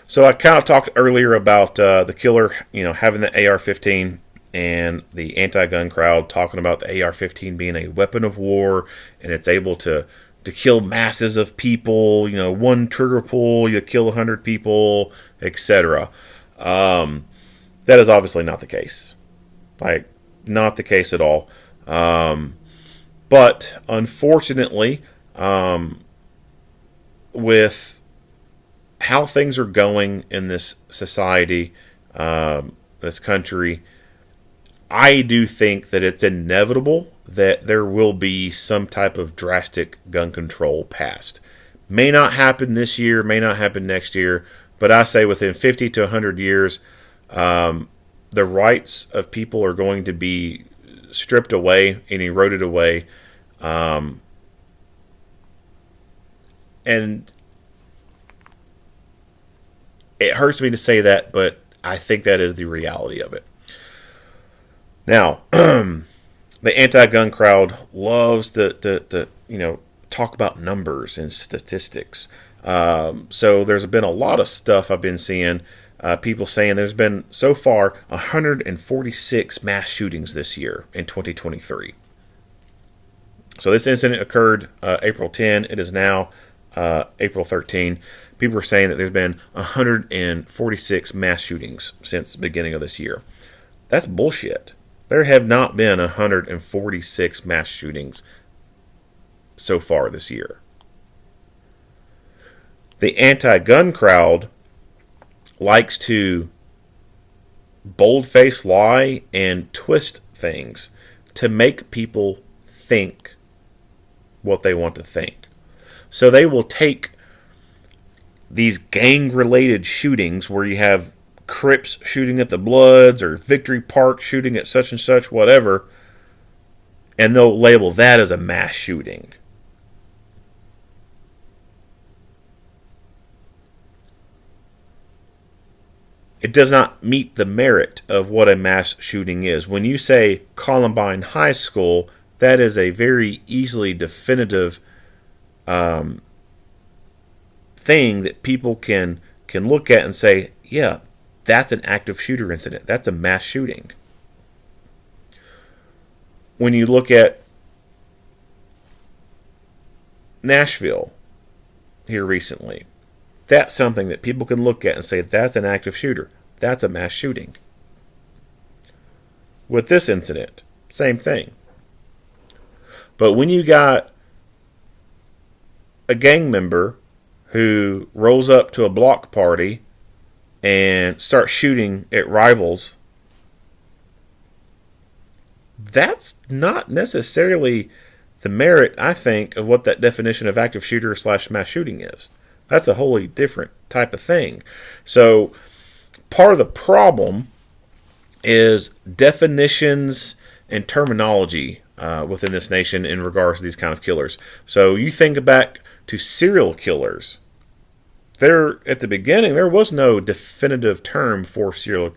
So I kind of talked earlier about the killer, having the AR-15, and the anti-gun crowd talking about the AR-15 being a weapon of war, and it's able to kill masses of people. One trigger pull, you kill 100 people, etc. That is obviously not the case. Not the case at all. But unfortunately, with how things are going in this society, this country, I do think that it's inevitable that there will be some type of drastic gun control passed. May not happen this year, may not happen next year, but I say within 50 to 100 years, the rights of people are going to be stripped away and eroded away. And it hurts me to say that, but I think that is the reality of it. Now, the anti-gun crowd loves to talk about numbers and statistics. So there's been a lot of stuff I've been seeing. People saying there's been, so far, 146 mass shootings this year in 2023. So this incident occurred April 10. It is now April 13. People are saying that there's been 146 mass shootings since the beginning of this year. That's bullshit. There have not been 146 mass shootings so far this year. The anti-gun crowd likes to bold-face lie and twist things to make people think what they want to think. So they will take these gang-related shootings where you have Crips shooting at the Bloods or Victory Park shooting at such and such, whatever, and they'll label that as a mass shooting. It does not meet the merit of what a mass shooting is. When you say Columbine High School, that is a very easily definitive thing that people can look at and say, yeah, that's an active shooter incident. That's a mass shooting. When you look at Nashville here recently, that's something that people can look at and say, that's an active shooter. That's a mass shooting. With this incident, same thing. But when you got a gang member who rolls up to a block party and starts shooting at rivals, that's not necessarily the merit, I think, of what that definition of active shooter / mass shooting is. That's a wholly different type of thing. So part of the problem is definitions and terminology within this nation in regards to these kind of killers. So you think back to serial killers. There, at the beginning, there was no definitive term for serial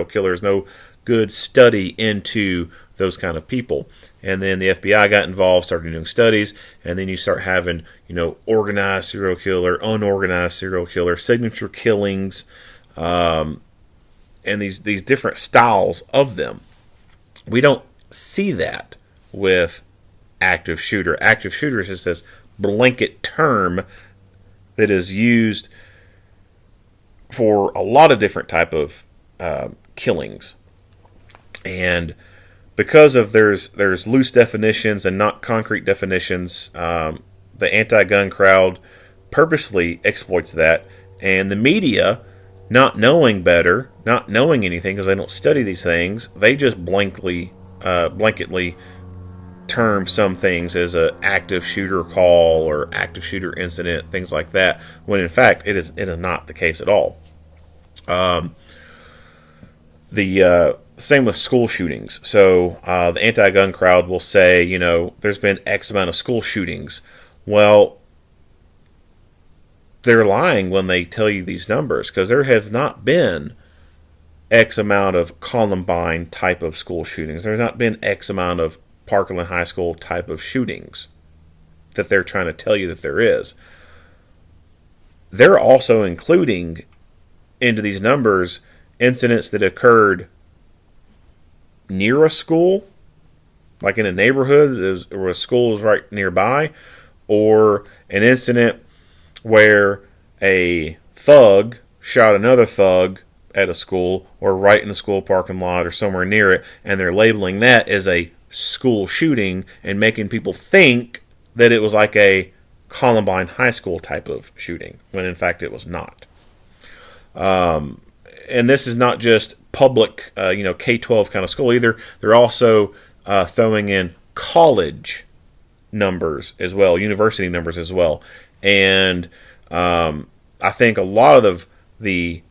killers, no good study into those kind of people. And then the FBI got involved, started doing studies, and then you start having, organized serial killer, unorganized serial killer, signature killings, and these different styles of them. We don't see that with active shooter. Active shooter is just this blanket term that is used for a lot of different type of killings. And because of there's loose definitions and not concrete definitions, the anti-gun crowd purposely exploits that, and the media, not knowing better, not knowing anything because they don't study these things, they just blanketly term some things as an active shooter call or active shooter incident, things like that, when in fact it is not the case at all. The same with school shootings. So the anti-gun crowd will say, there's been X amount of school shootings. Well, they're lying when they tell you these numbers, because there have not been X amount of Columbine type of school shootings. There's not been X amount of Parkland High School type of shootings that they're trying to tell you that there is. They're also including into these numbers incidents that occurred near a school, like in a neighborhood where a school is right nearby, or an incident where a thug shot another thug at a school or right in the school parking lot or somewhere near it, and they're labeling that as a school shooting and making people think that it was like a Columbine High School type of shooting, when in fact it was not. And this is not just public, K-12 kind of school either. They're also throwing in college numbers as well, university numbers as well. And I think a lot of the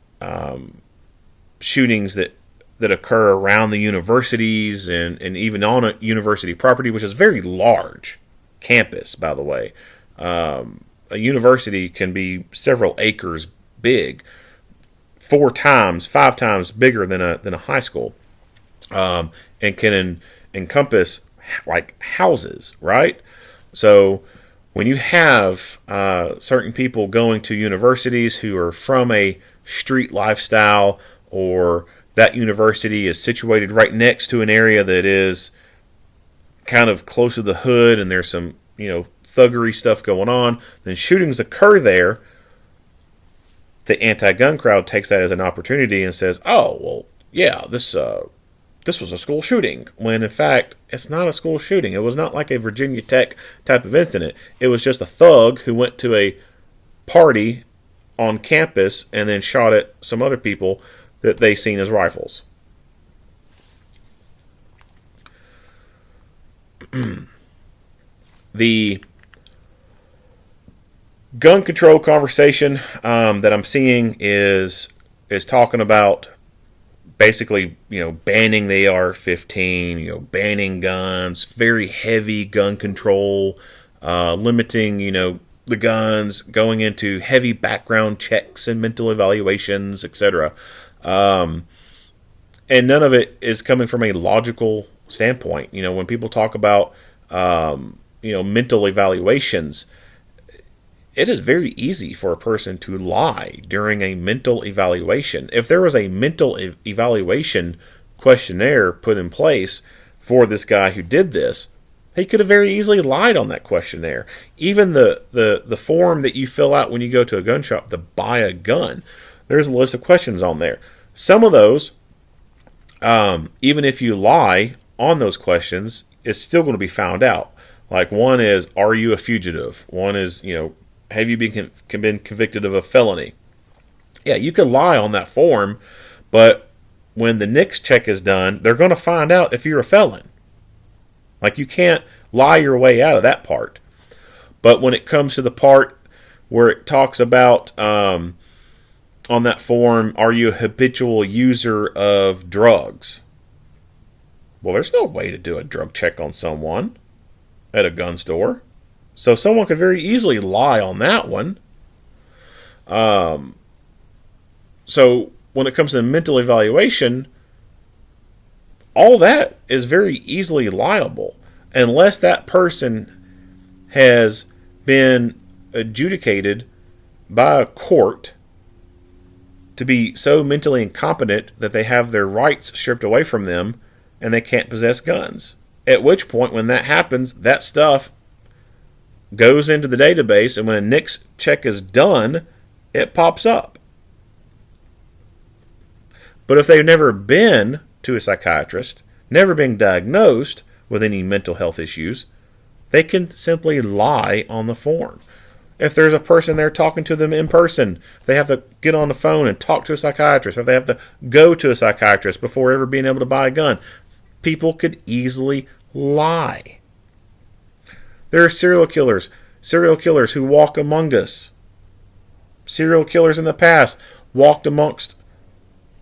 shootings that occur around the universities and even on a university property, which is very large campus, by the way. A university can be several acres big, 4 times, 5 times bigger than a high school, and can encompass like houses, right? So when you have certain people going to universities who are from a street lifestyle, or that university is situated right next to an area that is kind of close to the hood and there's some, thuggery stuff going on, then shootings occur there. The anti-gun crowd takes that as an opportunity and says, oh, well, yeah, this was a school shooting, when in fact it's not a school shooting. It was not like a Virginia Tech type of incident. It was just a thug who went to a party on campus and then shot at some other people that they seen as rifles. The gun control conversation that I'm seeing is talking about basically, banning the AR-15, banning guns, very heavy gun control, limiting, the guns, going into heavy background checks and mental evaluations, etc. And none of it is coming from a logical standpoint. When people talk about, mental evaluations, it is very easy for a person to lie during a mental evaluation. If there was a mental evaluation questionnaire put in place for this guy who did this, he could have very easily lied on that questionnaire. Even the form that you fill out when you go to a gun shop to buy a gun, there's a list of questions on there. Some of those, even if you lie on those questions, it's still going to be found out. Like one is, are you a fugitive? One is, have you been convicted of a felony? Yeah, you can lie on that form, but when the NICS check is done, they're going to find out if you're a felon. Like, you can't lie your way out of that part. But when it comes to the part where it talks about on that form, are you a habitual user of drugs? Well, there's no way to do a drug check on someone at a gun store. So someone could very easily lie on that one. So when it comes to mental evaluation, all that is very easily liable unless that person has been adjudicated by a court to be so mentally incompetent that they have their rights stripped away from them and they can't possess guns. At which point, when that happens, that stuff goes into the database, and when a NICS check is done, it pops up. But if they've never been to a psychiatrist, never been diagnosed with any mental health issues, they can simply lie on the form. If there's a person there talking to them in person, they have to get on the phone and talk to a psychiatrist, or they have to go to a psychiatrist before ever being able to buy a gun. People could easily lie. There are serial killers who walk among us. Serial killers in the past walked amongst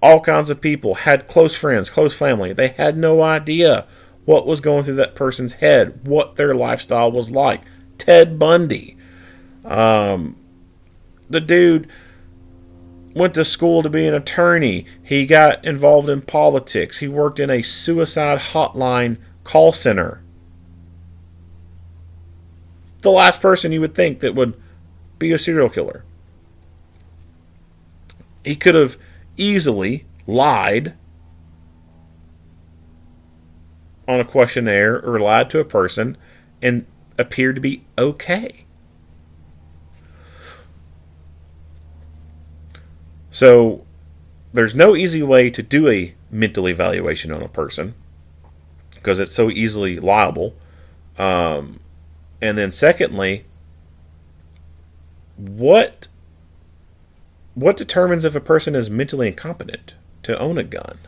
all kinds of people, had close friends, close family. They had no idea what was going through that person's head, what their lifestyle was like. Ted Bundy. The dude went to school to be an attorney. He got involved in politics. He worked in a suicide hotline call center. The last person you would think that would be a serial killer. He could have easily lied on a questionnaire or lied to a person and appeared to be okay. So there's no easy way to do a mental evaluation on a person because it's so easily liable. And then secondly, what determines if a person is mentally incompetent to own a gun?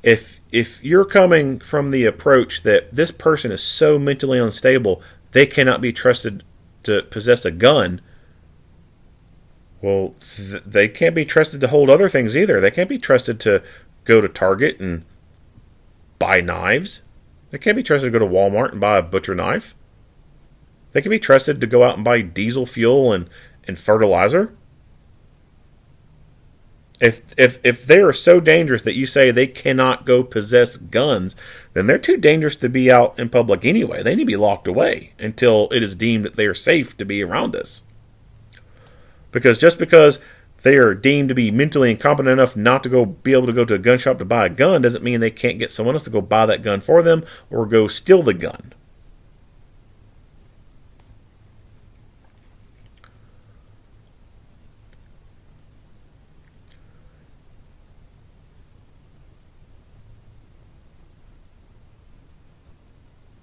If you're coming from the approach that this person is so mentally unstable they cannot be trusted to possess a gun, well, they can't be trusted to hold other things either. They can't be trusted to go to Target and buy knives. They can't be trusted to go to Walmart and buy a butcher knife. They can be trusted to go out and buy diesel fuel and fertilizer. If they are so dangerous that you say they cannot go possess guns, then they're too dangerous to be out in public anyway. They need to be locked away until it is deemed that they are safe to be around us. Because just because they are deemed to be mentally incompetent enough not to be able to go to a gun shop to buy a gun doesn't mean they can't get someone else to go buy that gun for them or go steal the gun.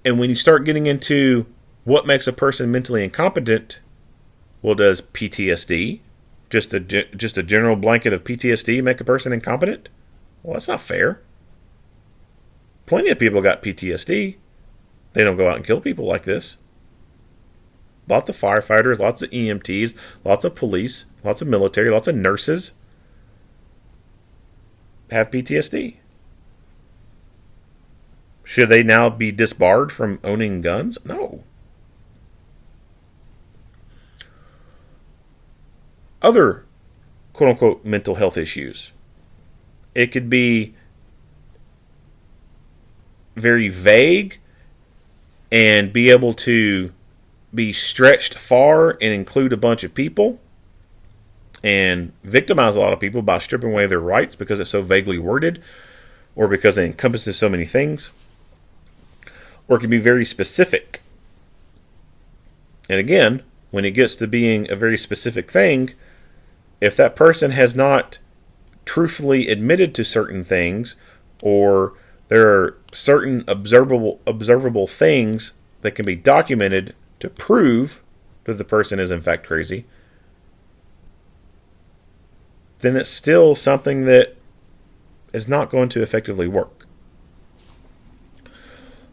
And when you start getting into what makes a person mentally incompetent, well, does PTSD, just a general blanket of PTSD, make a person incompetent? Well, that's not fair. Plenty of people got PTSD. They don't go out and kill people like this. Lots of firefighters, lots of EMTs, lots of police, lots of military, lots of nurses have PTSD. Should they now be disbarred from owning guns? No. Other quote-unquote mental health issues. It could be very vague and be able to be stretched far and include a bunch of people and victimize a lot of people by stripping away their rights because it's so vaguely worded or because it encompasses so many things. Or it can be very specific. And again, when it gets to being a very specific thing, if that person has not truthfully admitted to certain things, or there are certain observable things that can be documented to prove that the person is in fact crazy, then it's still something that is not going to effectively work.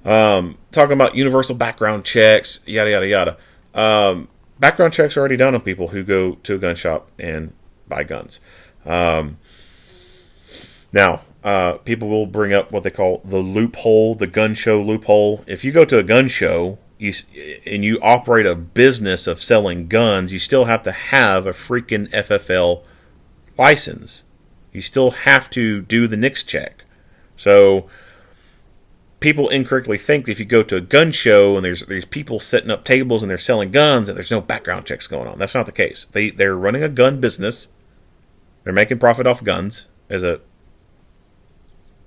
Talking about universal background checks, yada, yada, yada. Background checks are already done on people who go to a gun shop and buy guns. Now, people will bring up what they call the loophole, the gun show loophole. If you go to a gun show and you operate a business of selling guns, you still have to have a freaking FFL license. You still have to do the NICS check. So people incorrectly think that if you go to a gun show and there's people setting up tables and they're selling guns and there's no background checks going on. That's not the case. They're running a gun business. They're making profit off guns as a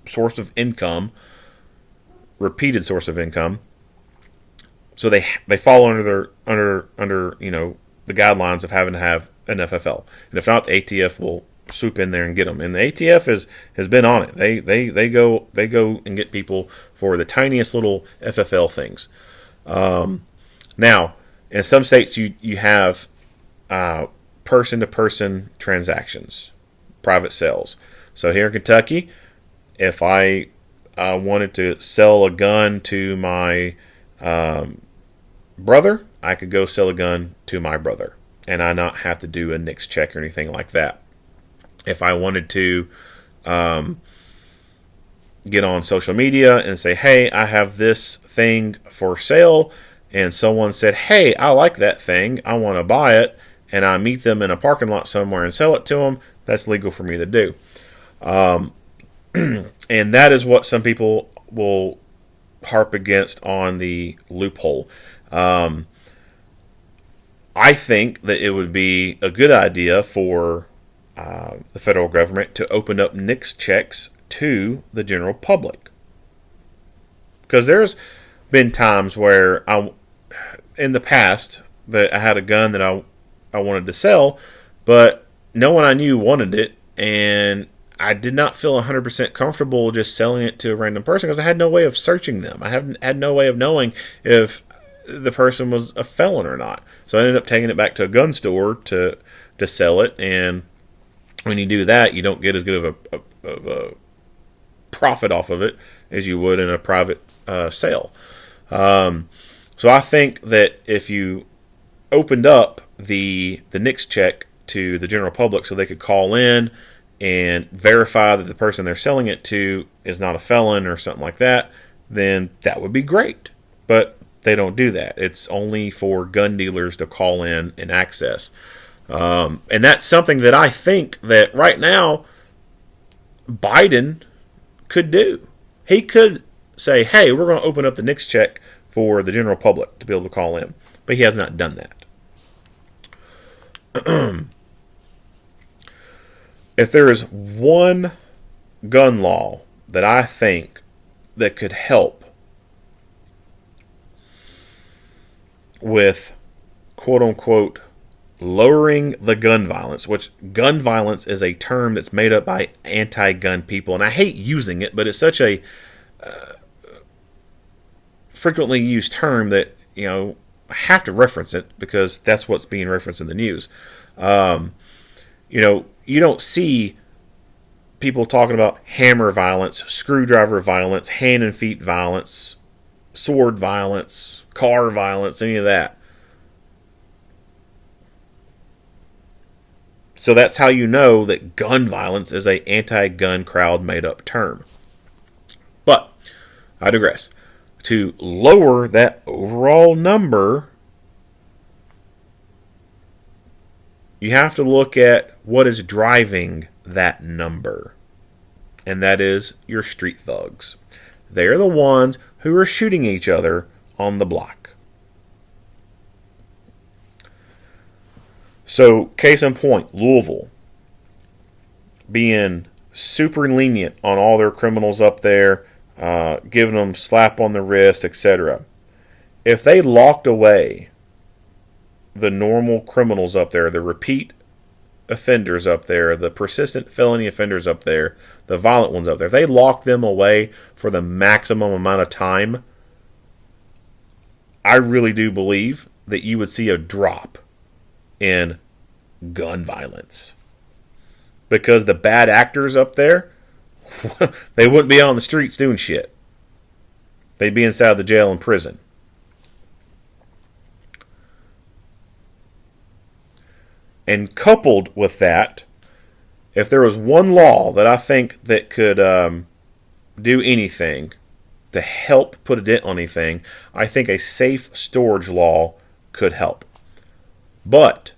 source of income, repeated source of income. So they fall under the guidelines of having to have an FFL. And if not, the ATF will swoop in there and get them. And the ATF has been on it. They go and get people for the tiniest little FFL things. Now, in some states you have person-to-person transactions, private sales. So here in Kentucky, if I wanted to sell a gun to my brother, I could go sell a gun to my brother, and I not have to do a NICS check or anything like that. If I wanted to get on social media and say, hey, I have this thing for sale, and someone said, hey, I like that thing, I want to buy it, and I meet them in a parking lot somewhere and sell it to them, that's legal for me to do. And that is what some people will harp against on the loophole. I think that it would be a good idea for the federal government to open up NICS checks to the general public. Because there's been times where in the past that I had a gun that I wanted to sell, but no one I knew wanted it, and I did not feel 100% comfortable just selling it to a random person because I had no way of searching them. I had no way of knowing if the person was a felon or not. So I ended up taking it back to a gun store to sell it, and when you do that, you don't get as good of a profit off of it as you would in a private sale. So I think that if you opened up the NICS check to the general public so they could call in and verify that the person they're selling it to is not a felon or something like that, then that would be great. But they don't do that. It's only for gun dealers to call in and access. And that's something that I think that right now Biden could do. He could say, hey, we're going to open up the NICS check for the general public to be able to call in. But he has not done that. If there is one gun law that I think that could help with quote-unquote lowering the gun violence, which gun violence is a term that's made up by anti-gun people, and I hate using it, but it's such a frequently used term that, I have to reference it because that's what's being referenced in the news. You don't see people talking about hammer violence, screwdriver violence, hand and feet violence, sword violence, car violence, any of that. So that's how you know that gun violence is an anti-gun crowd made-up term. But I digress. To lower that overall number, you have to look at what is driving that number. And that is your street thugs. They're the ones who are shooting each other on the block. So, case in point, Louisville being super lenient on all their criminals up there, giving them slap on the wrist, etc. If they locked away the normal criminals up there, the repeat offenders up there, the persistent felony offenders up there, the violent ones up there, if they locked them away for the maximum amount of time, I really do believe that you would see a drop in gun violence. Because the bad actors up there, they wouldn't be on the streets doing shit. They'd be inside the jail and prison. And coupled with that, If there was one law that I think that could do anything to help put a dent on anything, I think a safe storage law could help. But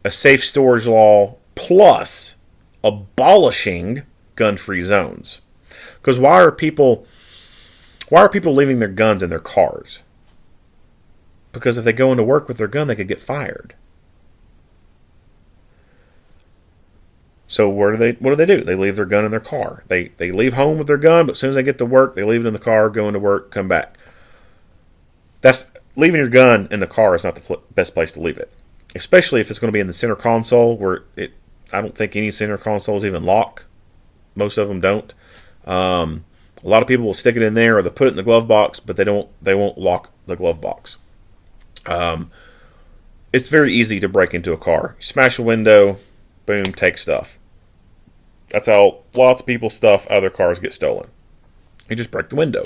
a safe storage law plus abolishing gun-free zones. Because why are people leaving their guns in their cars? Because if they go into work with their gun, they could get fired. So what do they do? They leave their gun in their car. They leave home with their gun, but as soon as they get to work, they leave it in the car, go into work, come back. That's leaving your gun in the car is not the best place to leave it, especially if it's going to be in the center console where I don't think any center consoles even lock. Most of them don't. A lot of people will stick it in there or they'll put it in the glove box, but they won't lock the glove box. It's very easy to break into a car. You smash a window, boom, take stuff. That's how lots of people's stuff out of their cars get stolen. You just break the window.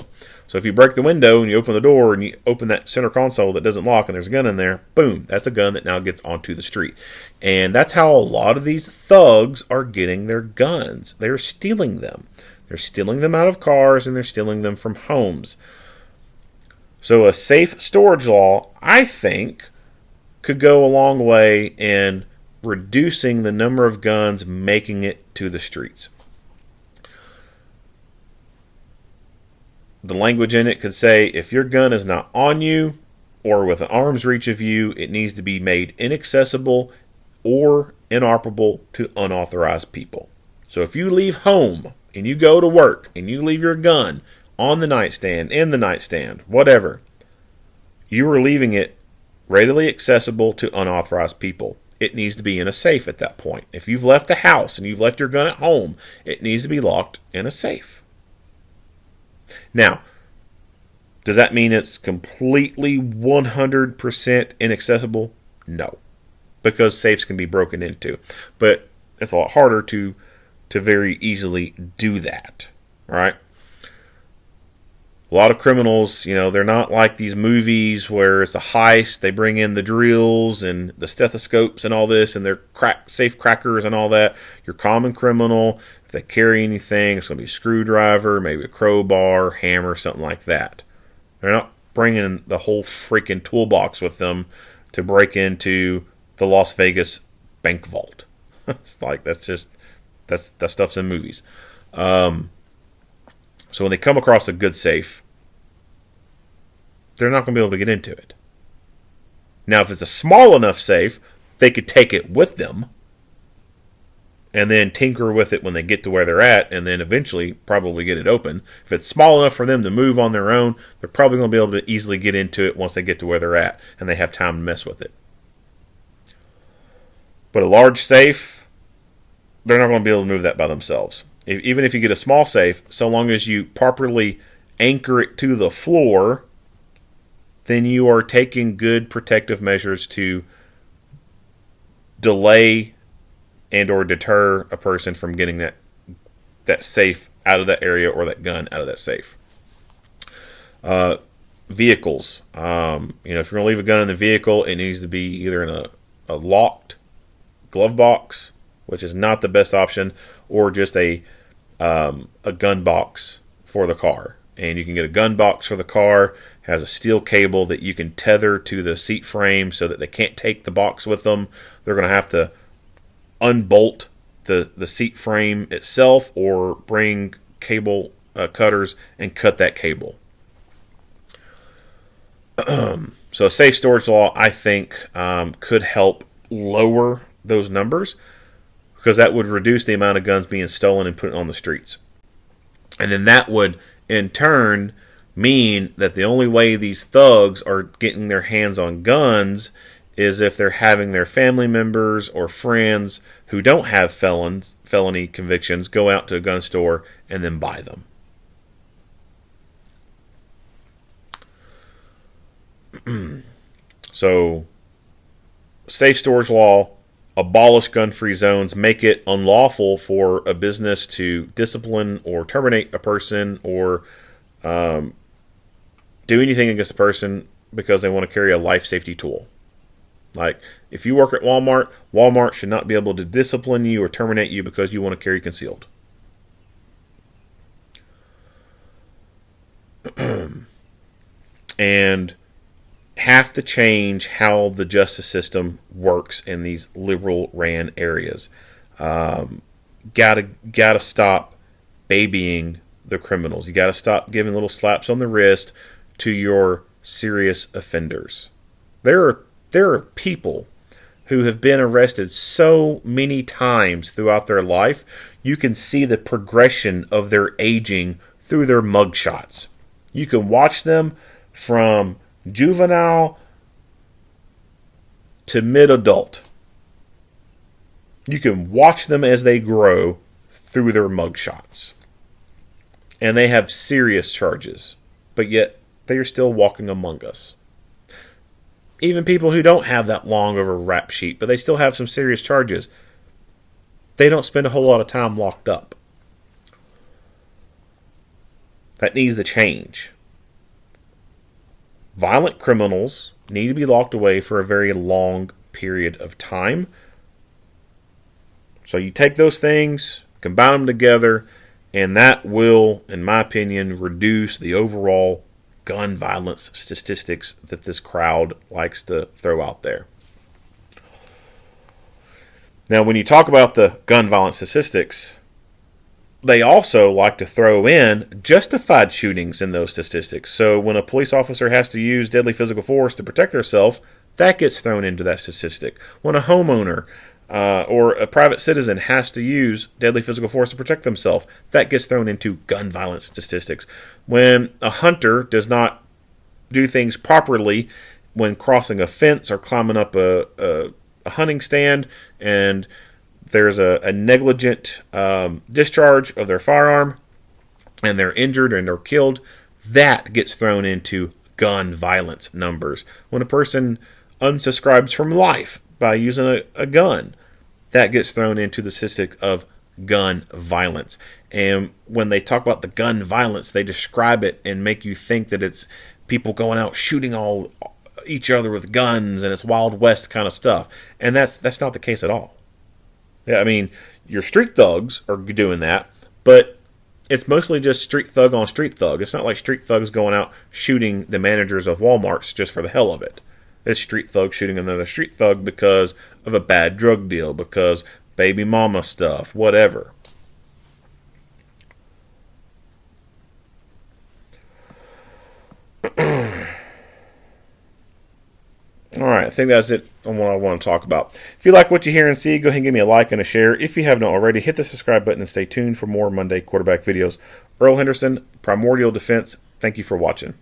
So if you break the window and you open the door and you open that center console that doesn't lock and there's a gun in there, boom, that's a gun that now gets onto the street. And that's how a lot of these thugs are getting their guns. They're stealing them. They're stealing them out of cars and they're stealing them from homes. So a safe storage law, I think, could go a long way in reducing the number of guns making it to the streets. The language in it could say if your gun is not on you or within arm's reach of you, it needs to be made inaccessible or inoperable to unauthorized people. So if you leave home and you go to work and you leave your gun on the nightstand, in the nightstand, whatever, you are leaving it readily accessible to unauthorized people. It needs to be in a safe at that point. If you've left the house and you've left your gun at home, it needs to be locked in a safe. Now, does that mean it's completely 100% inaccessible? No, because safes can be broken into. But it's a lot harder to very easily do that, all right? A lot of criminals, they're not like these movies where it's a heist. They bring in the drills and the stethoscopes and all this, and they're safe crackers and all that. Your common criminal, if they carry anything, it's going to be a screwdriver, maybe a crowbar, hammer, something like that. They're not bringing the whole freaking toolbox with them to break into the Las Vegas bank vault. It's like that stuff's in movies. So when they come across a good safe, they're not going to be able to get into it. Now, if it's a small enough safe, they could take it with them and then tinker with it when they get to where they're at and then eventually probably get it open. If it's small enough for them to move on their own, they're probably going to be able to easily get into it once they get to where they're at and they have time to mess with it. But a large safe, they're not going to be able to move that by themselves. Even if you get a small safe, so long as you properly anchor it to the floor, then you are taking good protective measures to delay and or deter a person from getting that safe out of that area or that gun out of that safe. Vehicles. If you're going to leave a gun in the vehicle, it needs to be either in a locked glove box, which is not the best option, or just a gun box for the car. And you can get a gun box for the car, has a steel cable that you can tether to the seat frame so that they can't take the box with them. They're going to have to unbolt the seat frame itself or bring cable cutters and cut that cable. So a safe storage law, I think, could help lower those numbers, because that would reduce the amount of guns being stolen and put on the streets. And then that would, in turn, mean that the only way these thugs are getting their hands on guns is if they're having their family members or friends who don't have felony convictions go out to a gun store and then buy them. So, safe storage law, abolish gun-free zones, make it unlawful for a business to discipline or terminate a person or do anything against a person because they want to carry a life safety tool. Like, if you work at Walmart, Walmart should not be able to discipline you or terminate you because you want to carry concealed. And have to change how the justice system works in these liberal ran areas. Gotta stop babying the criminals. You gotta stop giving little slaps on the wrist to your serious offenders. There are people who have been arrested so many times throughout their life, you can see the progression of their aging through their mugshots. You can watch them from juvenile to mid-adult. You can watch them as they grow through their mugshots. And they have serious charges, but yet they are still walking among us. Even people who don't have that long of a rap sheet, but they still have some serious charges, they don't spend a whole lot of time locked up. That needs to change. Violent criminals need to be locked away for a very long period of time. So you take those things, combine them together, and that will, in my opinion, reduce the overall gun violence statistics that this crowd likes to throw out there. Now, when you talk about the gun violence statistics, they also like to throw in justified shootings in those statistics. So when a police officer has to use deadly physical force to protect themselves, that gets thrown into that statistic. When a homeowner or a private citizen has to use deadly physical force to protect themselves, that gets thrown into gun violence statistics. When a hunter does not do things properly when crossing a fence or climbing up a hunting stand, and there's a negligent discharge of their firearm, and they're injured and they're killed, that gets thrown into gun violence numbers. When a person unsubscribes from life by using a gun, that gets thrown into the statistic of gun violence. And when they talk about the gun violence, they describe it and make you think that it's people going out shooting each other with guns and it's Wild West kind of stuff. And that's not the case at all. Yeah, I mean, your street thugs are doing that, but it's mostly just street thug on street thug. It's not like street thugs going out shooting the managers of Walmarts just for the hell of it. It's street thug shooting another street thug because of a bad drug deal, because baby mama stuff, whatever. All right, I think that's it on what I want to talk about. If you like what you hear and see, go ahead and give me a like and a share. If you haven't already, hit the subscribe button and stay tuned for more Monday quarterback videos. Earl Henderson, Primordial Defense, thank you for watching.